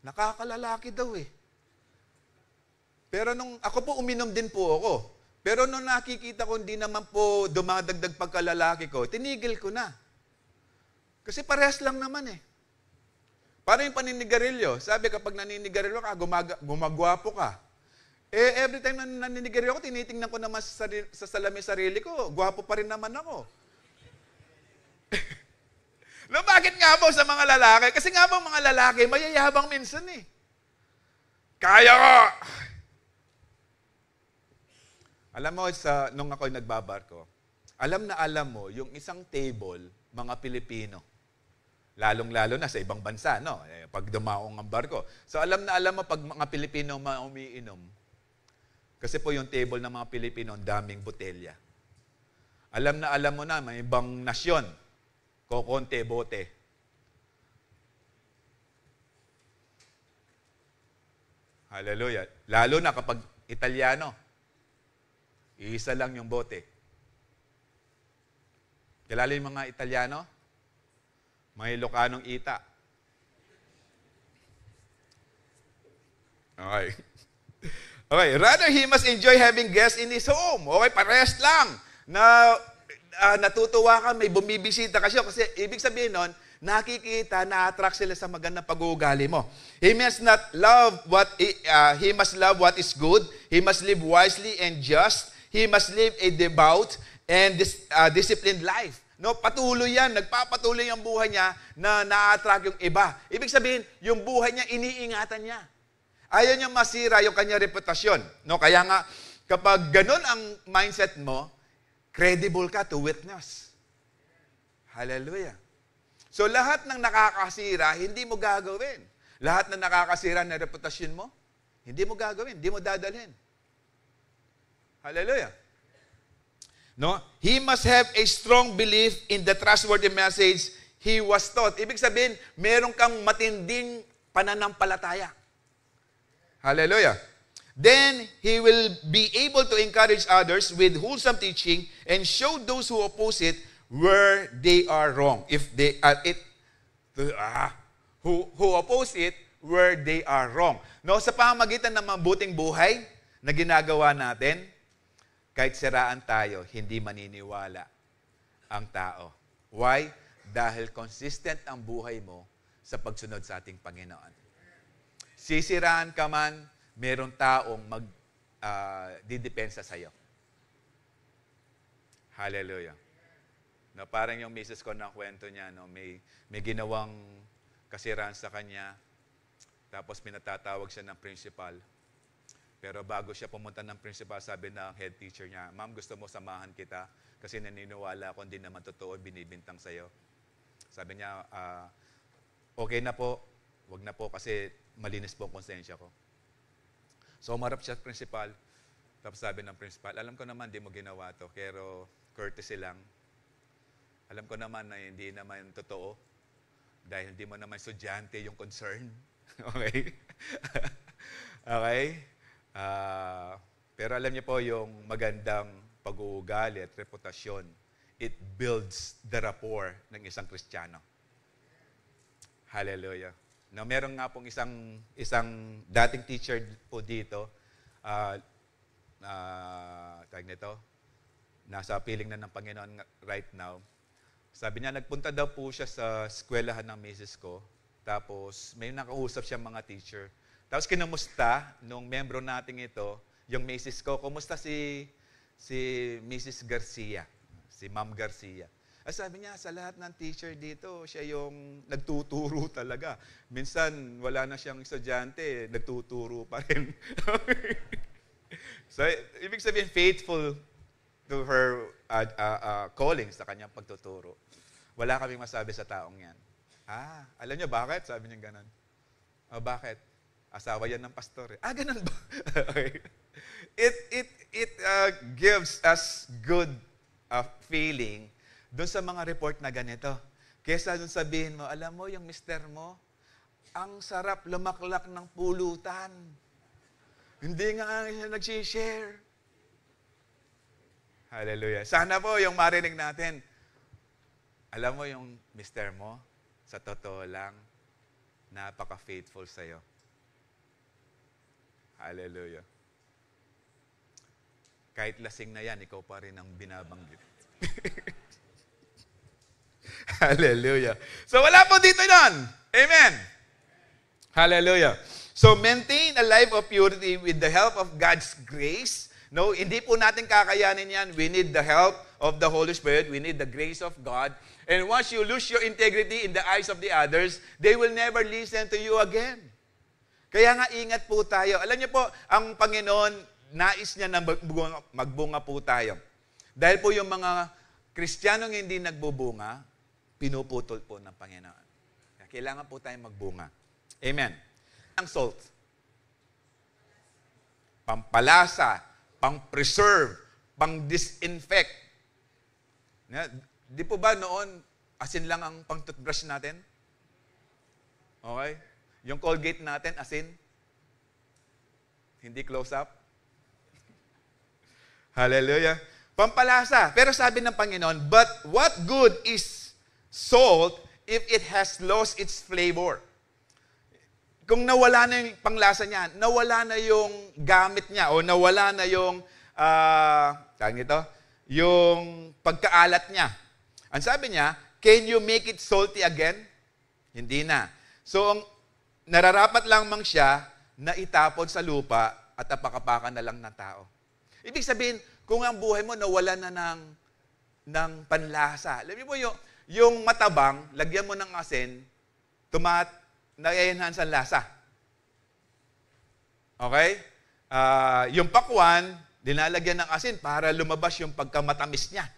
Speaker 1: Nakakalalaki daw eh. Pero nung ako po uminom din po ako. Pero nung nakikita ko hindi naman po dumadagdag pagkalalaki ko, tinigil ko na. Kasi parehas lang naman eh. Parang yung paninigarilyo. Sabi kapag naninigarilyo ka, gumagwapo ka. Every time na naninigarilyo ako, tinitingnan ko naman sa salamin sarili ko, gwapo pa rin naman ako. No, bakit nga po sa mga lalaki? Kasi nga po mga lalaki, mayayabang minsan eh. Kaya ko! Alam mo, nung ako'y nagbabarko, alam mo, yung isang table, mga Pilipino, lalong-lalo na sa ibang bansa, no? Pag dumaong ang barko. So alam mo pag mga Pilipino umiinom, kasi po yung table ng mga Pilipino, daming botelya. Alam mo na, may ibang nasyon, kokonte, bote. Hallelujah. Lalo na kapag Italiano, isa lang yung bote. Kilala yung mga Italiano? May Ilocanong ita. Okay. Okay, rather he must enjoy having guests in his home. Okay, parehas lang. Na natutuwa ka, may bumibisita kasi ibig sabihin nun, nakikita, na-attract sila sa magandang pag-uugali mo. He must love what is good. He must live wisely and just. He must live a devout and disciplined life. No, patuloy yan. Nagpapatuloy ang buhay niya na na-attract yung iba. Ibig sabihin, yung buhay niya, iniingatan niya. Ayaw niya masira yung kanya reputasyon. No, kaya nga, kapag ganun ang mindset mo, credible ka to witness. Hallelujah. So, lahat ng nakakasira, hindi mo gagawin. Lahat ng nakakasira na reputasyon mo, hindi mo gagawin, hindi mo dadalhin. Hallelujah. No? He must have a strong belief in the trustworthy message he was taught. Ibig sabihin, meron kang matinding pananampalataya. Hallelujah. Then, he will be able to encourage others with wholesome teaching and show those who oppose it where they are wrong. If they who oppose it where they are wrong. No, sa pamamagitan ng mabuting buhay na ginagawa natin, kahit siraan tayo, hindi maniniwala ang tao. Why? Dahil consistent ang buhay mo sa pagsunod sa ating Panginoon. Sisiraan ka man, merong taong didepensa sa'yo. Hallelujah. No, parang yung misis ko na kwento niya, no, may ginawang kasiraan sa kanya. Tapos pinatatawag siya ng principal. Pero bago siya pumunta ng principal, sabi ng head teacher niya, "Ma'am, gusto mo samahan kita? Kasi naniniwala ako, hindi naman totoo, binibintang sa'yo." Sabi niya, "Okay na po, wag na po kasi malinis po ang konsensya ko." So umarap siya sa principal. Tapos sabi ng principal, "Alam ko naman, di mo ginawa to, pero courtesy lang. Alam ko naman na hindi naman totoo dahil hindi mo naman estudyante yung concern." Okay? Okay? Pero alam niyo po, yung magandang pag-uugali at reputasyon, it builds the rapport ng isang Kristiyano. Hallelujah. Now, meron nga pong isang dating teacher po dito, tag nito, nasa piling na ng Panginoon right now. Sabi niya, nagpunta daw po siya sa eskwelahan ng misis ko, tapos may nakausap siya mga teacher. Tapos kinumusta nung membro nating ito, yung misis ko, kumusta si Mrs. Garcia, si Ma'am Garcia. Sabi niya, sa lahat ng teacher dito, siya yung nagtuturo talaga. Minsan, wala na siyang estudyante, nagtuturo pa rin. So, ibig sabihin, faithful to her calling sa kanyang pagtuturo. Wala kaming masabi sa taong yan. Alam niyo bakit? Sabi niya ganun. Bakit? Asawa yan ng pastor. Ganun ba? Okay. It gives us good feeling doon sa mga report na ganito. Kesa doon sabihin mo, alam mo, yung mister mo, ang sarap lumaklak ng pulutan. Hindi nga siya nag-share. Hallelujah. Sana po yung marinig natin. Alam mo yung mister mo, sa totoo lang, napaka-faithful sa'yo. Hallelujah. Kahit lasing na yan, ikaw pa rin ang binabanggit. Hallelujah. So wala po dito nun. Amen. Hallelujah. So maintain a life of purity with the help of God's grace. No, hindi po natin kakayanin yan. We need the help of the Holy Spirit. We need the grace of God. And once you lose your integrity in the eyes of the others, they will never listen to you again. Kaya nga ingat po tayo. Alam niyo po, ang Panginoon, nais niya na magbunga po tayo. Dahil po yung mga Kristiyanong hindi nagbubunga, pinuputol po ng Panginoon. Kailangan po tayong magbunga. Amen. Ang salt. Pampalasa, pang-preserve, pang-disinfect. Di po ba noon, asin lang ang pang-toothbrush natin? Okay? Yung Colgate natin, asin? Hindi close-up? Hallelujah. Pampalasa. Pero sabi ng Panginoon, but what good is salt if it has lost its flavor? Kung nawala na yung panglasa niya, nawala na yung gamit niya, o nawala na yung, yung pagkaalat niya. Ang sabi niya, can you make it salty again? Hindi na. So, nararapat lamang siya na itapon sa lupa at apakapakan na lang ng tao. Ibig sabihin, kung ang buhay mo nawala na ng panlasa. Alam niyo po, yung matabang, lagyan mo ng asin, na-enhance ang lasa. Okay? Yung pakwan, dinalagyan ng asin para lumabas yung pagkamatamis niya.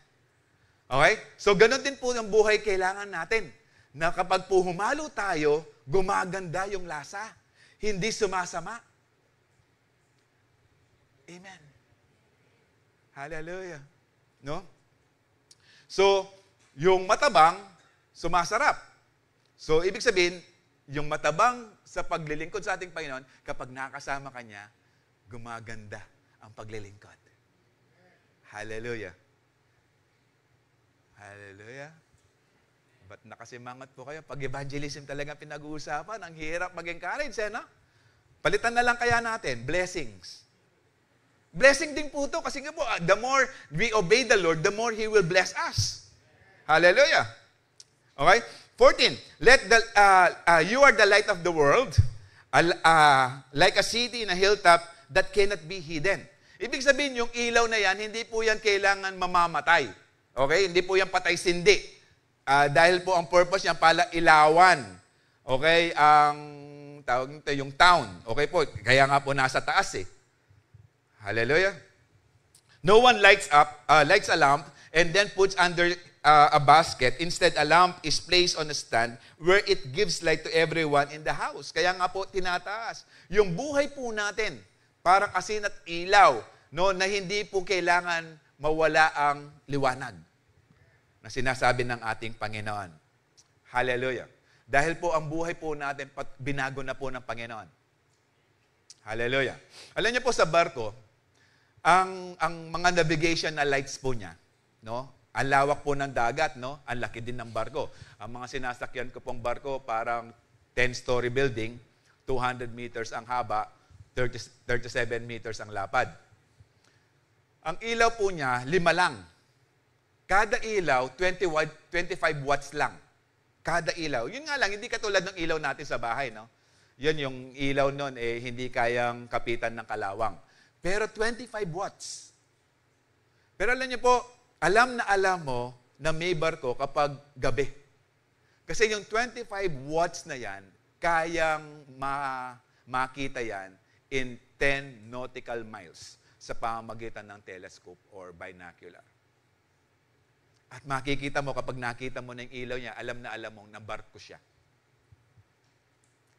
Speaker 1: Okay? So, ganun din po ang buhay kailangan natin. Na kapag po humalo tayo, gumaganda yung lasa. Hindi sumasama. Amen. Hallelujah. No? So, yung matabang, sumasarap. So, ibig sabihin, yung matabang sa paglilingkod sa ating Panginoon, kapag nakasama ka niya, gumaganda ang paglilingkod. Hallelujah. Hallelujah. Ba't nakasimangot po kayo? Pag evangelism talaga pinag-uusapan, ang hirap mag-encourage, no? Palitan na lang kaya natin, blessings. Blessing din po ito kasi nga po, the more we obey the Lord, the more He will bless us. Hallelujah. Okay? 14, you are the light of the world, like a city in a hilltop that cannot be hidden. Ibig sabihin, yung ilaw na yan, hindi po yan kailangan mamamatay. Okay? Hindi po yan patay-sindi. Dahil po ang purpose niya pala ilawan Okay, ang tawag nito yung town. Okay po, kaya nga po nasa taas eh. Hallelujah. No one lights a lamp and then puts under a basket. Instead, a lamp is placed on a stand where it gives light to everyone in the house. Kaya nga po tinataas. Yung buhay po natin, parang asin at ilaw, no, na hindi po kailangan mawala ang liwanag na sinasabi ng ating Panginoon. Hallelujah. Dahil po ang buhay po natin, binago na po ng Panginoon. Hallelujah. Alam niyo po sa barko, ang mga navigation na lights po niya, no? Ang lawak po ng dagat, no? Ang laki din ng barko. Ang mga sinasakyan ko pong barko, parang 10-story building, 200 meters ang haba, 37 meters ang lapad. Ang ilaw po niya, 5 lang. Kada ilaw, 25 watts lang. Kada ilaw. Yun nga lang, hindi katulad ng ilaw natin sa bahay, no? Yun, yung ilaw nun, hindi kayang kapitan ng kalawang. Pero 25 watts. Pero alam niyo po, alam mo na may barko kapag gabi. Kasi yung 25 watts na yan, kayang makita yan in 10 nautical miles sa pamamagitan ng telescope or binocular. At makikita mo, kapag nakita mo na yung ilaw niya, alam mong na barko siya.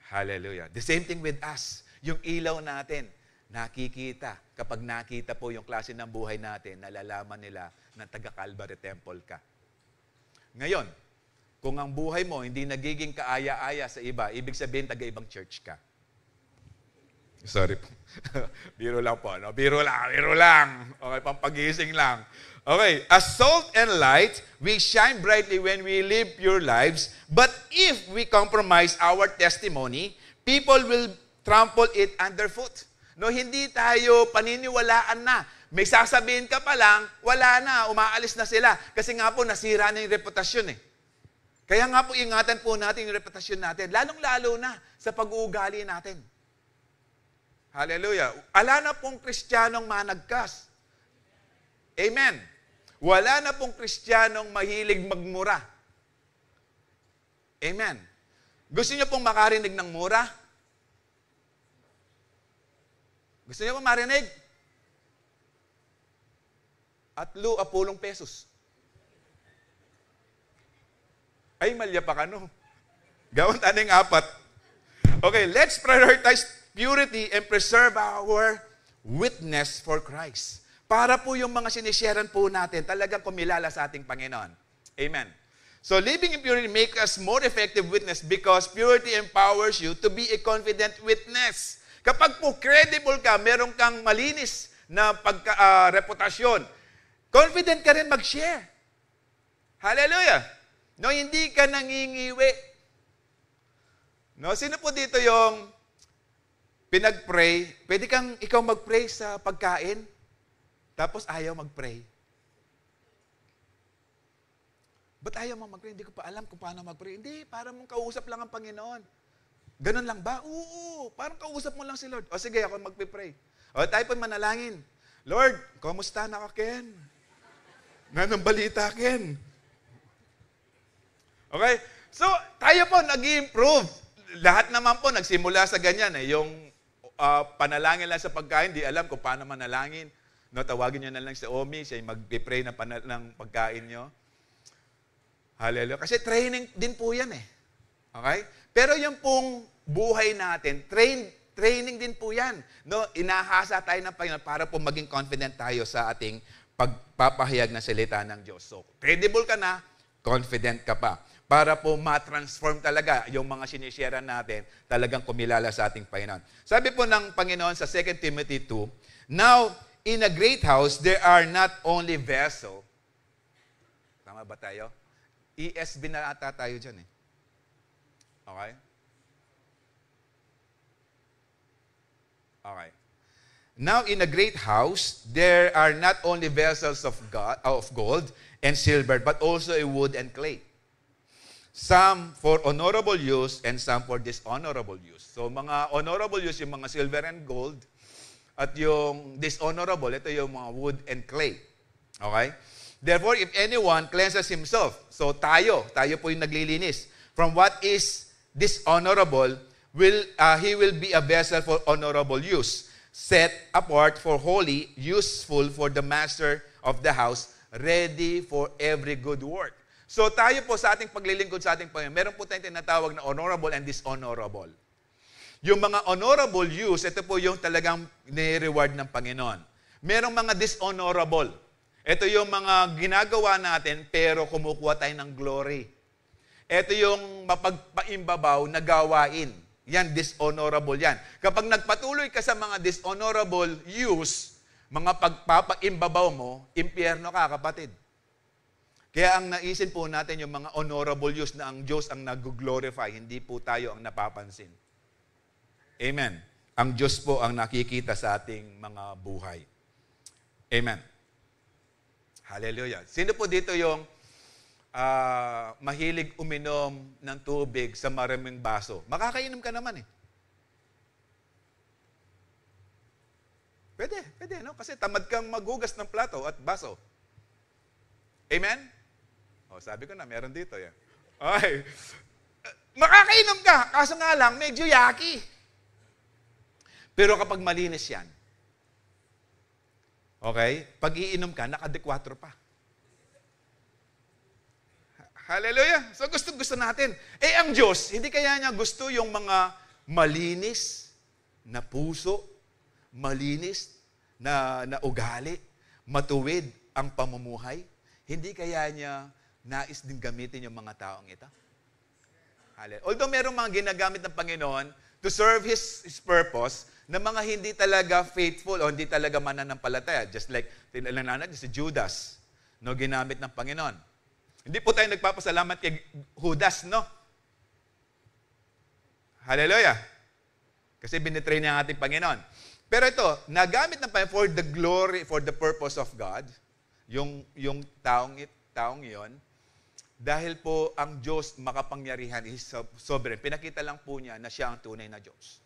Speaker 1: Hallelujah. The same thing with us. Yung ilaw natin, nakikita. Kapag nakita po yung klase ng buhay natin, nalalaman nila na taga-Calvary Temple ka. Ngayon, kung ang buhay mo hindi nagiging kaaya-aya sa iba, ibig sabihin taga-ibang church ka. Sorry po. Biro lang po. No? Biro lang. Okay, pampagising lang. Okay, as salt and light, we shine brightly when we live pure lives. But if we compromise our testimony, people will trample it underfoot. No, hindi tayo paniniwalaan na. May sasabihin ka pa lang, wala na, umaalis na sila. Kasi nga po, nasira na yung reputasyon eh. Kaya nga po, ingatan po natin yung reputasyon natin, lalong-lalo na sa pag-uugali natin. Hallelujah. Ala na pong Kristiyanong managkas. Amen. Wala na pong Kristiyanong mahilig magmura. Amen. Gusto niyo pong makarinig ng mura? Gusto niyo pong marinig? At 10 pesos. Ay, malya pa ka, no? Gawin taning 4. Okay, let's prioritize purity and preserve our witness for Christ. Para po yung mga sinisharean po natin, talagang kumilala sa ating Panginoon. Amen. So, living in purity makes us more effective witness because purity empowers you to be a confident witness. Kapag po credible ka, meron kang malinis na reputasyon, confident ka rin mag-share. Hallelujah. No, hindi ka nangingiwi. No, sino po dito yung pinag-pray? Pwede kang ikaw mag-pray sa pagkain? Tapos ayaw mag-pray. Ba't ayaw mo mag-pray? Hindi ko pa alam kung paano mag-pray. Hindi, para mong kausap lang ang Panginoon. Ganun lang ba? Oo, parang kausap mo lang si Lord. O sige, ako mag-pray. O tayo po manalangin. Lord, kumusta na ka, Ken? Ganong balita, Ken? Okay? So, tayo po nag-i-improve. Lahat naman po nagsimula sa ganyan. Yung panalangin lang sa pagkain, di alam kung paano manalangin. No, tawagin nyo na lang si Omi, siya yung mag-pray ng pagkain nyo. Hallelujah. Kasi training din po yan eh. Okay? Pero yung pong buhay natin, training din po yan. No, inahasa tayo ng Panginoon para po maging confident tayo sa ating pagpapahayag ng salita ng Diyos. So, credible ka na, confident ka pa. Para po ma-transform talaga yung mga sinishare natin, talagang kumilala sa ating Panginoon. Sabi po ng Panginoon sa 2 Timothy 2, now, in a great house, there are not only vessel. Tama ba tayo? ESB na ata tayo dyan eh. Okay? Okay. Now, in a great house, there are not only vessels of gold and silver, but also a wood and clay. Some for honorable use and some for dishonorable use. So, mga honorable use, yung mga silver and gold, at yung dishonorable, ito yung mga wood and clay. Okay? Therefore, if anyone cleanses himself, so tayo po yung naglilinis, from what is dishonorable, he will be a vessel for honorable use, set apart for holy, useful for the master of the house, ready for every good work. So tayo po sa ating paglilingkod sa ating Panginoon, meron po tayong tinatawag na honorable and dishonorable. Yung mga honorable use, ito po yung talagang ni-reward ng Panginoon. Merong mga dishonorable. Ito yung mga ginagawa natin pero kumukuha tayo ng glory. Ito yung mapagpaimbabaw na gawain. Yan, dishonorable yan. Kapag nagpatuloy ka sa mga dishonorable use, mga pagpapaimbabaw mo, impyerno ka, kapatid. Kaya ang naisin po natin yung mga honorable use na ang Diyos ang nag-glorify, hindi po tayo ang napapansin. Amen. Ang Diyos po ang nakikita sa ating mga buhay. Amen. Hallelujah. Sino po dito yung mahilig uminom ng tubig sa maraming baso? Makakainom ka naman eh. Pwede, no? Kasi tamad kang maghugas ng plato at baso. Amen? O, sabi ko na, meron dito yan. Okay. Makakainom ka, kaso nga lang, medyo yaki. Pero kapag malinis yan, okay, pag iinom ka, naka-4 pa. Hallelujah! So gusto natin. Ang Diyos, hindi kaya niya gusto yung mga malinis na puso, malinis na ugali, matuwid ang pamumuhay? Hindi kaya niya nais din gamitin yung mga taong ito? Hallelujah. Although merong mga ginagamit ng Panginoon to serve His purpose na mga hindi talaga faithful o hindi talaga mananampalataya. Just like, si Judas, no, ginamit ng Panginoon. Hindi po tayo nagpapasalamat kay Judas, no? Hallelujah. Kasi binitray niya ang ating Panginoon. Pero ito, nagamit ng Panginoon for the glory, for the purpose of God, yung taong iyon, dahil po ang Diyos makapangyarihan, is sovereign. Pinakita lang po niya na siya ang tunay na Diyos.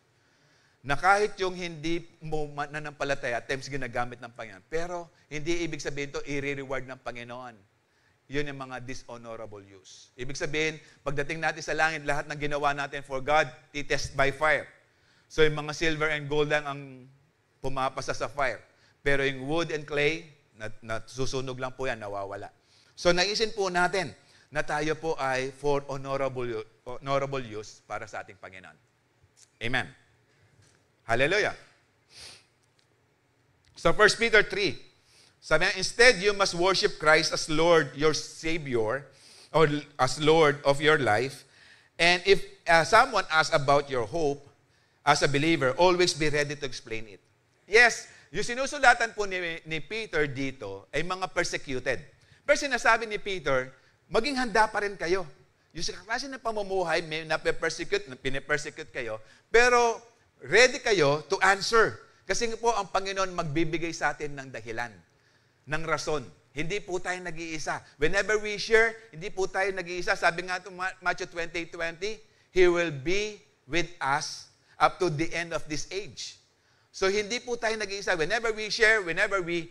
Speaker 1: Na kahit yung hindi mo mananampalataya, at times ginagamit ng Panginoon, pero hindi ibig sabihin ito, i-reward ng Panginoon. Yun yung mga dishonorable use. Ibig sabihin, pagdating natin sa langit, lahat ng ginawa natin for God, titest by fire. So yung mga silver and gold lang ang pumapasa sa fire. Pero yung wood and clay, susunog lang po yan, nawawala. So naisin po natin na tayo po ay for honorable use para sa ating Panginoon. Amen. Hallelujah. So 1 Peter 3, sabi niya, instead, you must worship Christ as Lord, your Savior, or as Lord of your life. And if someone asks about your hope as a believer, always be ready to explain it. Yes, yung sinusulatan po ni Peter dito ay mga persecuted. Pero sinasabi ni Peter, maging handa pa rin kayo. Yung sa klase ng pamumuhay, may pinipersecute kayo, pero ready kayo to answer. Kasi po ang Panginoon magbibigay sa atin ng dahilan, ng rason. Hindi po tayo nag-iisa. Whenever we share, hindi po tayo nag-iisa. Sabi nga ito, Matthew 20:20, He will be with us up to the end of this age. So hindi po tayo nag-iisa. Whenever we share, whenever we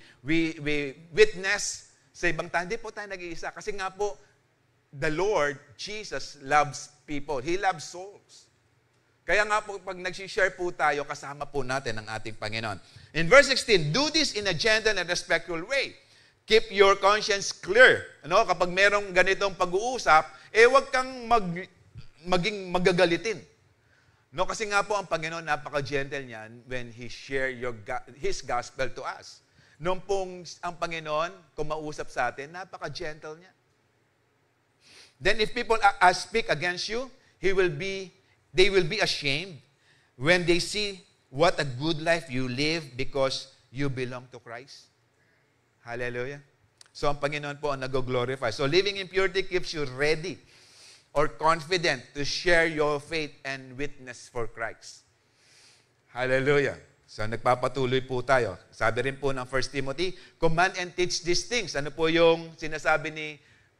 Speaker 1: witness sa ibang tao, hindi po tayo nag-iisa. Kasi nga po, the Lord, Jesus, loves people. He loves souls. Kaya nga po, pag nag-share po tayo, kasama po natin ang ating Panginoon. In verse 16, do this in a gentle and respectful way. Keep your conscience clear. Ano? Kapag merong ganitong pag-uusap, huwag kang maging magagalitin. No, kasi nga po ang Panginoon, napaka-gentle niyan when He share His gospel to us. Noong pong ang Panginoon, kumausap sa atin, napaka-gentle niya. Then if people speak against you, they will be ashamed when they see what a good life you live because you belong to Christ. Hallelujah. So ang Panginoon po ang nag-glorify. So living in purity keeps you ready or confident to share your faith and witness for Christ. Hallelujah. So nagpapatuloy po tayo. Sabi rin po ng 1 Timothy, command and teach these things. Ano po yung sinasabi ni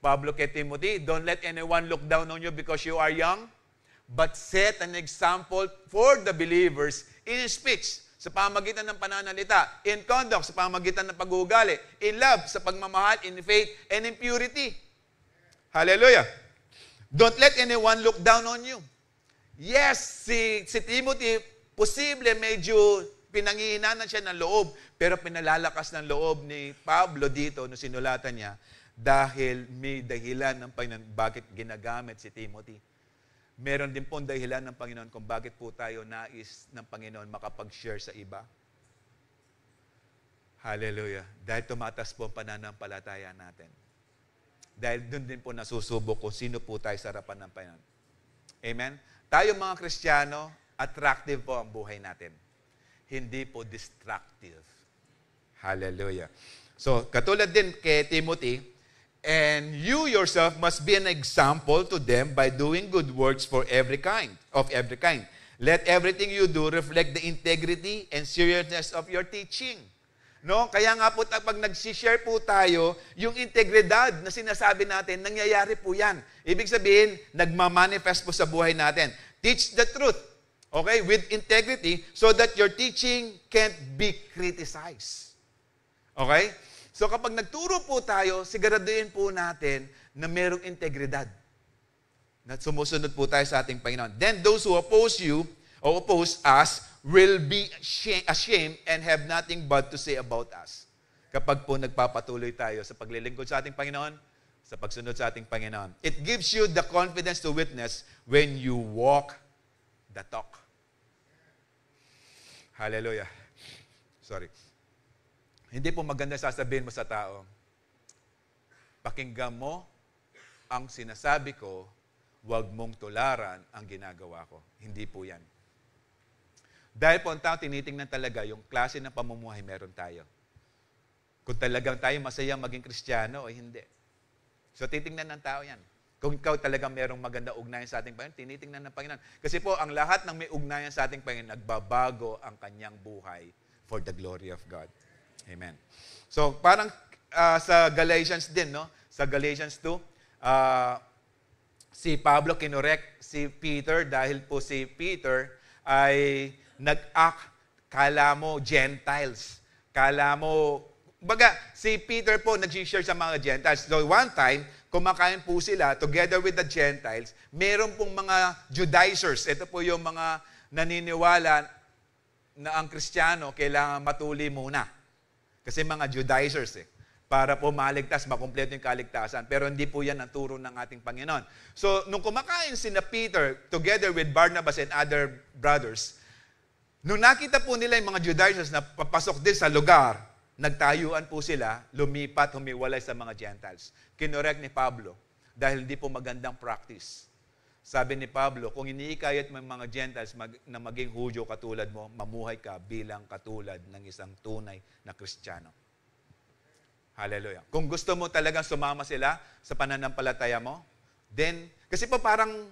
Speaker 1: Pablo kay Timothy? Don't let anyone look down on you because you are young, but set an example for the believers in speech, sa pamagitan ng pananalita, in conduct, sa pamagitan ng pag-uugali, in love, sa pagmamahal, in faith, and in purity. Hallelujah. Don't let anyone look down on you. Yes, si Timothy, posible medyo pinanghihinaan siya ng loob, pero pinalalakas ng loob ni Pablo dito no sinulatan niya dahil may dahilan ng Panginoon bakit ginagamit si Timothy. Meron din pong dahilan ng Panginoon kung bakit po tayo nais ng Panginoon makapag-share sa iba. Hallelujah. Dahil tumatas po ang pananampalataya natin. Dahil doon din po nasusubok kung sino po tayo sa harapan ng Panginoon. Amen? Tayo mga Kristiyano, attractive po ang buhay natin. Hindi po destructive. Hallelujah. So, katulad din kay Timothy, and you yourself must be an example to them by doing good works of every kind. Let everything you do reflect the integrity and seriousness of your teaching. No? Kaya nga po, pag nag-share po tayo, yung integridad na sinasabi natin, nangyayari po yan. Ibig sabihin, nagmamanifest po sa buhay natin. Teach the truth, okay, with integrity so that your teaching can't be criticized. Okay? So kapag nagturo po tayo, siguraduhin po natin na merong integridad. Na sumusunod po tayo sa ating Panginoon. Then those who oppose you or oppose us will be ashamed and have nothing but to say about us. Kapag po nagpapatuloy tayo sa paglilingkod sa ating Panginoon, sa pagsunod sa ating Panginoon. It gives you the confidence to witness when you walk the talk. Hallelujah. Sorry. Hindi po maganda sasabihin mo sa tao, pakinggan mo ang sinasabi ko, huwag mong tularan ang ginagawa ko. Hindi po yan. Dahil po ang tao tinitingnan talaga yung klase ng pamumuhay meron tayo. Kung talagang tayo masaya maging Kristiyano o hindi. So titingnan ng tao yan. Kung ikaw talagang merong maganda ugnayan sa ating Panginoon, tinitingnan ng Panginoon. Kasi po ang lahat ng may ugnayan sa ating Panginoon, nagbabago ang kanyang buhay for the glory of God. Amen. So, parang sa Galatians din, no? Sa Galatians 2, si Pablo kinorek si Peter dahil po si Peter ay nag-act, kala mo Gentiles. Kala mo, baga, si Peter po nag-share sa mga Gentiles. So, one time, kumakain po sila together with the Gentiles. Meron pong mga Judaizers. Ito po yung mga naniniwala na ang Kristiyano kailangan matuli muna. Kasi mga Judaizers para po maligtas, makumpleto yung kaligtasan. Pero hindi po yan ang turo ng ating Panginoon. So, nung kumakain sina Peter, together with Barnabas and other brothers, nung nakita po nila yung mga Judaizers na papasok din sa lugar, nagtayuan po sila, lumipat, humiwalay sa mga Gentiles. Kinorek ni Pablo dahil hindi po magandang practice. Sabi ni Pablo, kung iniikayat mo mga Gentiles na maging Hudyo katulad mo, mamuhay ka bilang katulad ng isang tunay na Kristiyano. Hallelujah. Kung gusto mo talagang sumama sila sa pananampalataya mo, then, kasi po parang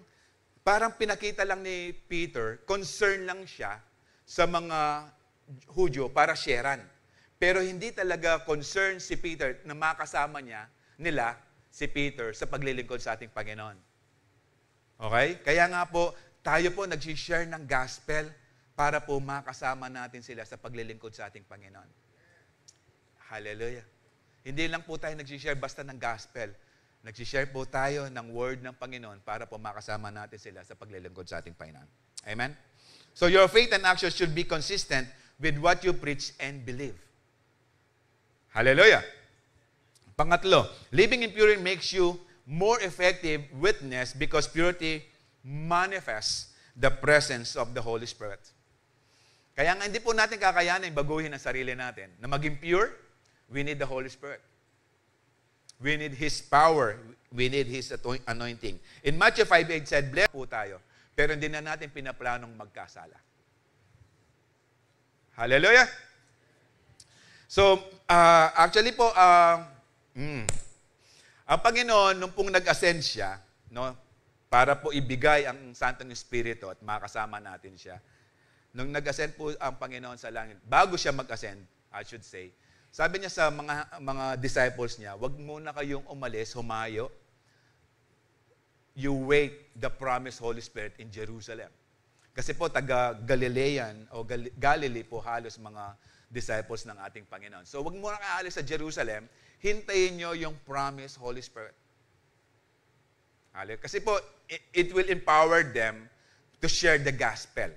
Speaker 1: pinakita lang ni Peter, concern lang siya sa mga Hudyo para sharean. Pero hindi talaga concern si Peter na makasama nila si Peter sa paglilingkod sa ating Panginoon. Okay? Kaya nga po, tayo po nag-share ng gospel para po makasama natin sila sa paglilingkod sa ating Panginoon. Hallelujah. Hindi lang po tayo nag-share basta ng gospel. Nag-share po tayo ng word ng Panginoon para po makasama natin sila sa paglilingkod sa ating Panginoon. Amen? So your faith and actions should be consistent with what you preach and believe. Hallelujah. Pangatlo, living in purity makes you more effective witness because purity manifests the presence of the Holy Spirit. Kaya nga hindi po natin kakayanin baguhin ang sarili natin. Na maging pure, we need the Holy Spirit. We need His power. We need His anointing. In Matthew 5:8 said, blessed po tayo, pero hindi na natin pinaplanong magkasala. Hallelujah! So, actually po, ang Panginoon, nung pong nag-ascend siya, no, para po ibigay ang Santong Espiritu at makasama natin siya, nung nag-ascend po ang Panginoon sa langit, bago siya mag-ascend, I should say, sabi niya sa mga disciples niya, wag muna kayong umalis, humayo. You wait the promised Holy Spirit in Jerusalem. Kasi po, taga-Galilean o Galilee po halos mga disciples ng ating Panginoon. So, wag muna kayo alis sa Jerusalem, hintayin nyo yung promised Holy Spirit. Kasi po, it will empower them to share the gospel.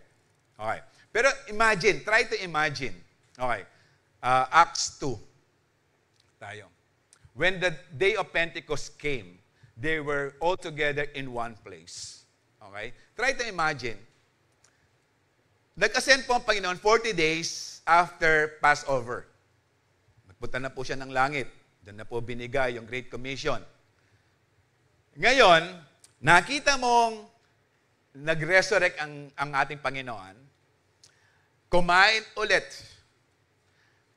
Speaker 1: Okay. Pero imagine, try to imagine. Okay. Acts 2. Tayo. When the day of Pentecost came, they were all together in one place. Okay? Try to imagine. Nag-ascend po ang Panginoon 40 days after Passover. Nagpunta na po siya ng langit. Doon na po binigay yung Great Commission. Ngayon, nakita mong nag-resurrect ang ating Panginoon, kumain ulit.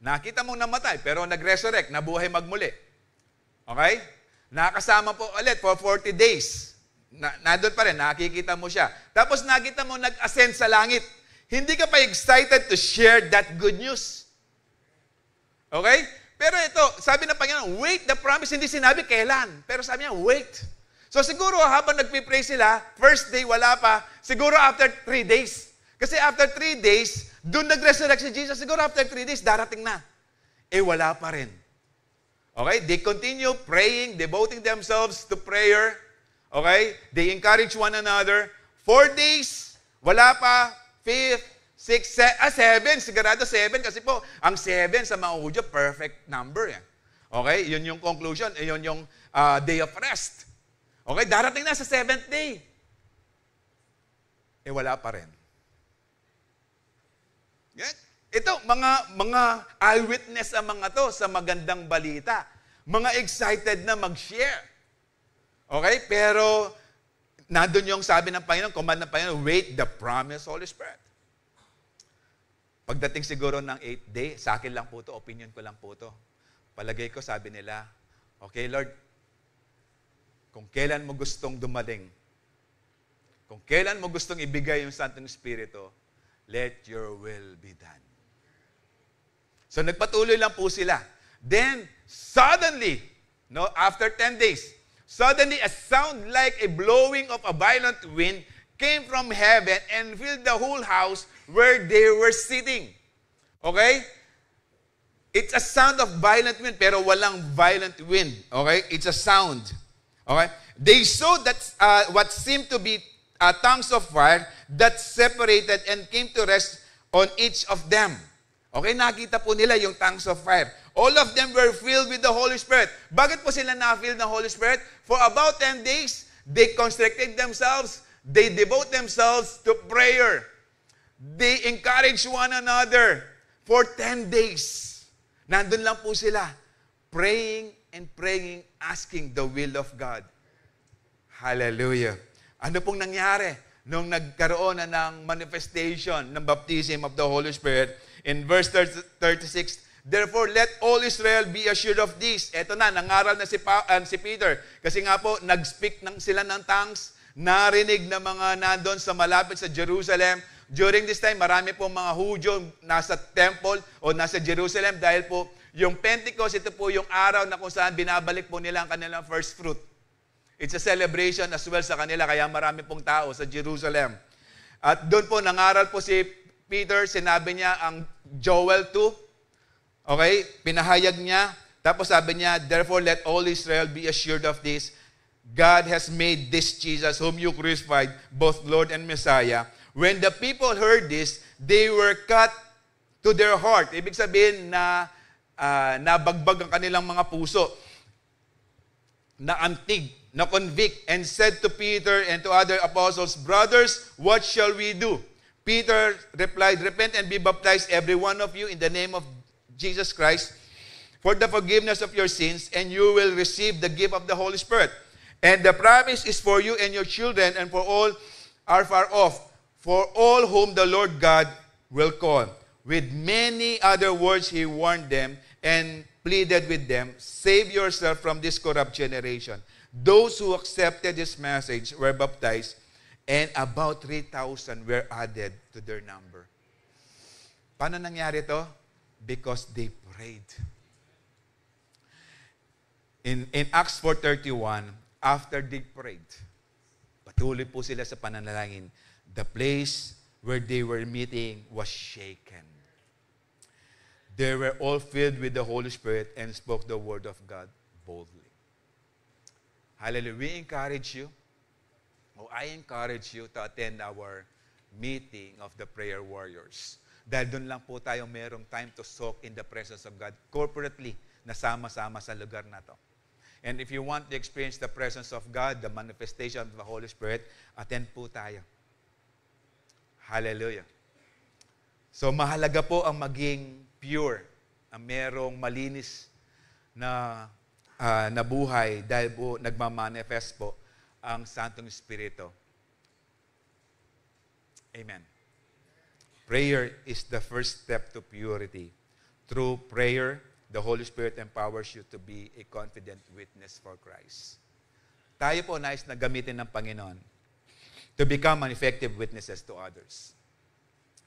Speaker 1: Nakita mong namatay, pero nag-resurrect, nabuhay magmuli. Okay? Nakasama po ulit for 40 days. Nandun pa rin, nakikita mo siya. Tapos nakita mo nag-ascend sa langit. Hindi ka pa excited to share that good news. Okay? Pero ito, sabi ng Panginoon, wait the promise. Hindi sinabi kailan. Pero sabi niya, wait. So siguro habang nagpipray sila, first day wala pa, siguro after 3 days. Kasi after 3 days, doon nag-resurrect si Jesus. Siguro after 3 days, darating na. Wala pa rin. Okay? They continue praying, devoting themselves to prayer. Okay? They encourage one another. 4 days, wala pa. 5th, 6th, 7. Sigurado 7 kasi po, ang 7 sa mga Hudyo, perfect number. Yan. Okay? Yun yung conclusion. Yun yung day of rest. Okay? Darating na sa 7th day. Wala pa rin. Ito, mga eyewitness ang mga to sa magandang balita. Mga excited na mag-share. Okay? Pero, nandun yung sabi ng Panginoon, command ng Panginoon, wait the promise Holy Spirit. Pagdating siguro ng 8th day, sa akin lang po to, opinion ko lang po to. Palagay ko, sabi nila, okay Lord, kung kailan mo gustong dumating, kung kailan mo gustong ibigay yung Santong Espiritu, let your will be done. So nagpatuloy lang po sila. Then, suddenly, after 10 days, suddenly a sound like a blowing of a violent wind came from heaven and filled the whole house where they were sitting. Okay? It's a sound of violent wind, pero walang violent wind. Okay? It's a sound. Okay? They saw that what seemed to be tongues of fire that separated and came to rest on each of them. Okay? Nakita po nila yung tongues of fire. All of them were filled with the Holy Spirit. Bakit po sila na-filled ng Holy Spirit? For about 10 days, they constricted themselves. They devote themselves to prayer. They encourage one another for 10 days. Nandun lang po sila, praying and praying, asking the will of God. Hallelujah. Ano pong nangyari nung nagkaroon na ng manifestation ng baptism of the Holy Spirit? In verse 36, therefore, let all Israel be assured of this. Eto na, nangaral na si Peter. Kasi nga po, nag-speak sila ng tongues, narinig na mga nandun sa malapit sa Jerusalem. During this time, marami po mga Hudyo nasa temple o nasa Jerusalem dahil po yung Pentecost, ito po yung araw na kung saan binabalik po nila ang kanilang first fruit. It's a celebration as well sa kanila, kaya marami pong tao sa Jerusalem. At doon po, nangaral po si Peter, sinabi niya ang Joel 2, okay, pinahayag niya. Tapos sabi niya, therefore let all Israel be assured of this. God has made this Jesus, whom you crucified, both Lord and Messiah. When the people heard this, they were cut to their heart. Ibig sabihin na nabagbag ang kanilang mga puso. Naantig, na-convict, and said to Peter and to other apostles, brothers, what shall we do? Peter replied, repent and be baptized, every one of you, in the name of Jesus Christ, for the forgiveness of your sins, and you will receive the gift of the Holy Spirit. And the promise is for you and your children, and for all are far off, for all whom the Lord God will call. With many other words he warned them and pleaded with them, save yourself from this corrupt generation. Those who accepted his message were baptized, and about 3,000 were added to their number. Paano nangyari to? Because they prayed. In Acts 4:31, after they prayed, patuloy po sila sa pananalangin, the place where they were meeting was shaken. They were all filled with the Holy Spirit and spoke the word of God boldly. Hallelujah. We encourage you, I encourage you to attend our meeting of the prayer warriors. Dahil doon lang po tayo merong time to soak in the presence of God corporately, nasama-sama sa lugar na to. And if you want to experience the presence of God, the manifestation of the Holy Spirit, attend po tayo. Hallelujah. So mahalaga po ang maging pure, ang merong malinis na buhay dahil po nagmamanifest po ang Santong Espiritu. Amen. Prayer is the first step to purity. Through prayer, the Holy Spirit empowers you to be a confident witness for Christ. Tayo po nais na gamitin ng Panginoon to become an effective witnesses to others.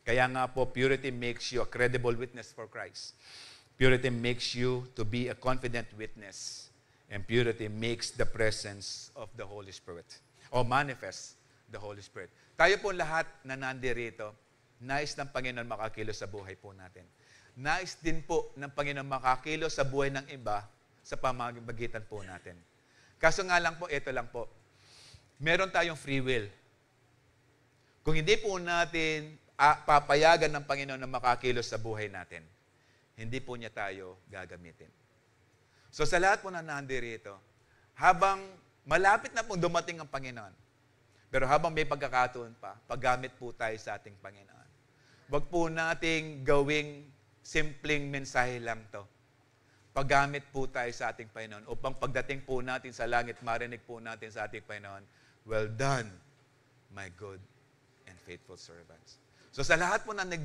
Speaker 1: Kaya nga po, purity makes you a credible witness for Christ. Purity makes you to be a confident witness. And purity makes the presence of the Holy Spirit or manifest the Holy Spirit. Tayo po lahat na nandirito, nais ng Panginoon makakilos sa buhay po natin. Nais din po ng Panginoon makakilos sa buhay ng iba sa pamamagitan po natin. Kaso nga lang po, ito lang po, meron tayong free will. Kung hindi po natin papayagan ng Panginoon na makakilos sa buhay natin, hindi po niya tayo gagamitin. So sa lahat po na nandirito, habang malapit na po dumating ang Panginoon, pero habang may pagkakataon pa, paggamit po tayo sa ating Panginoon. Huwag po nating gawing simpleng mensahe lang to. Paggamit po tayo sa ating Panginoon upang pagdating po natin sa langit, marinig po natin sa ating Panginoon, well done, my good and faithful servants. So sa lahat po na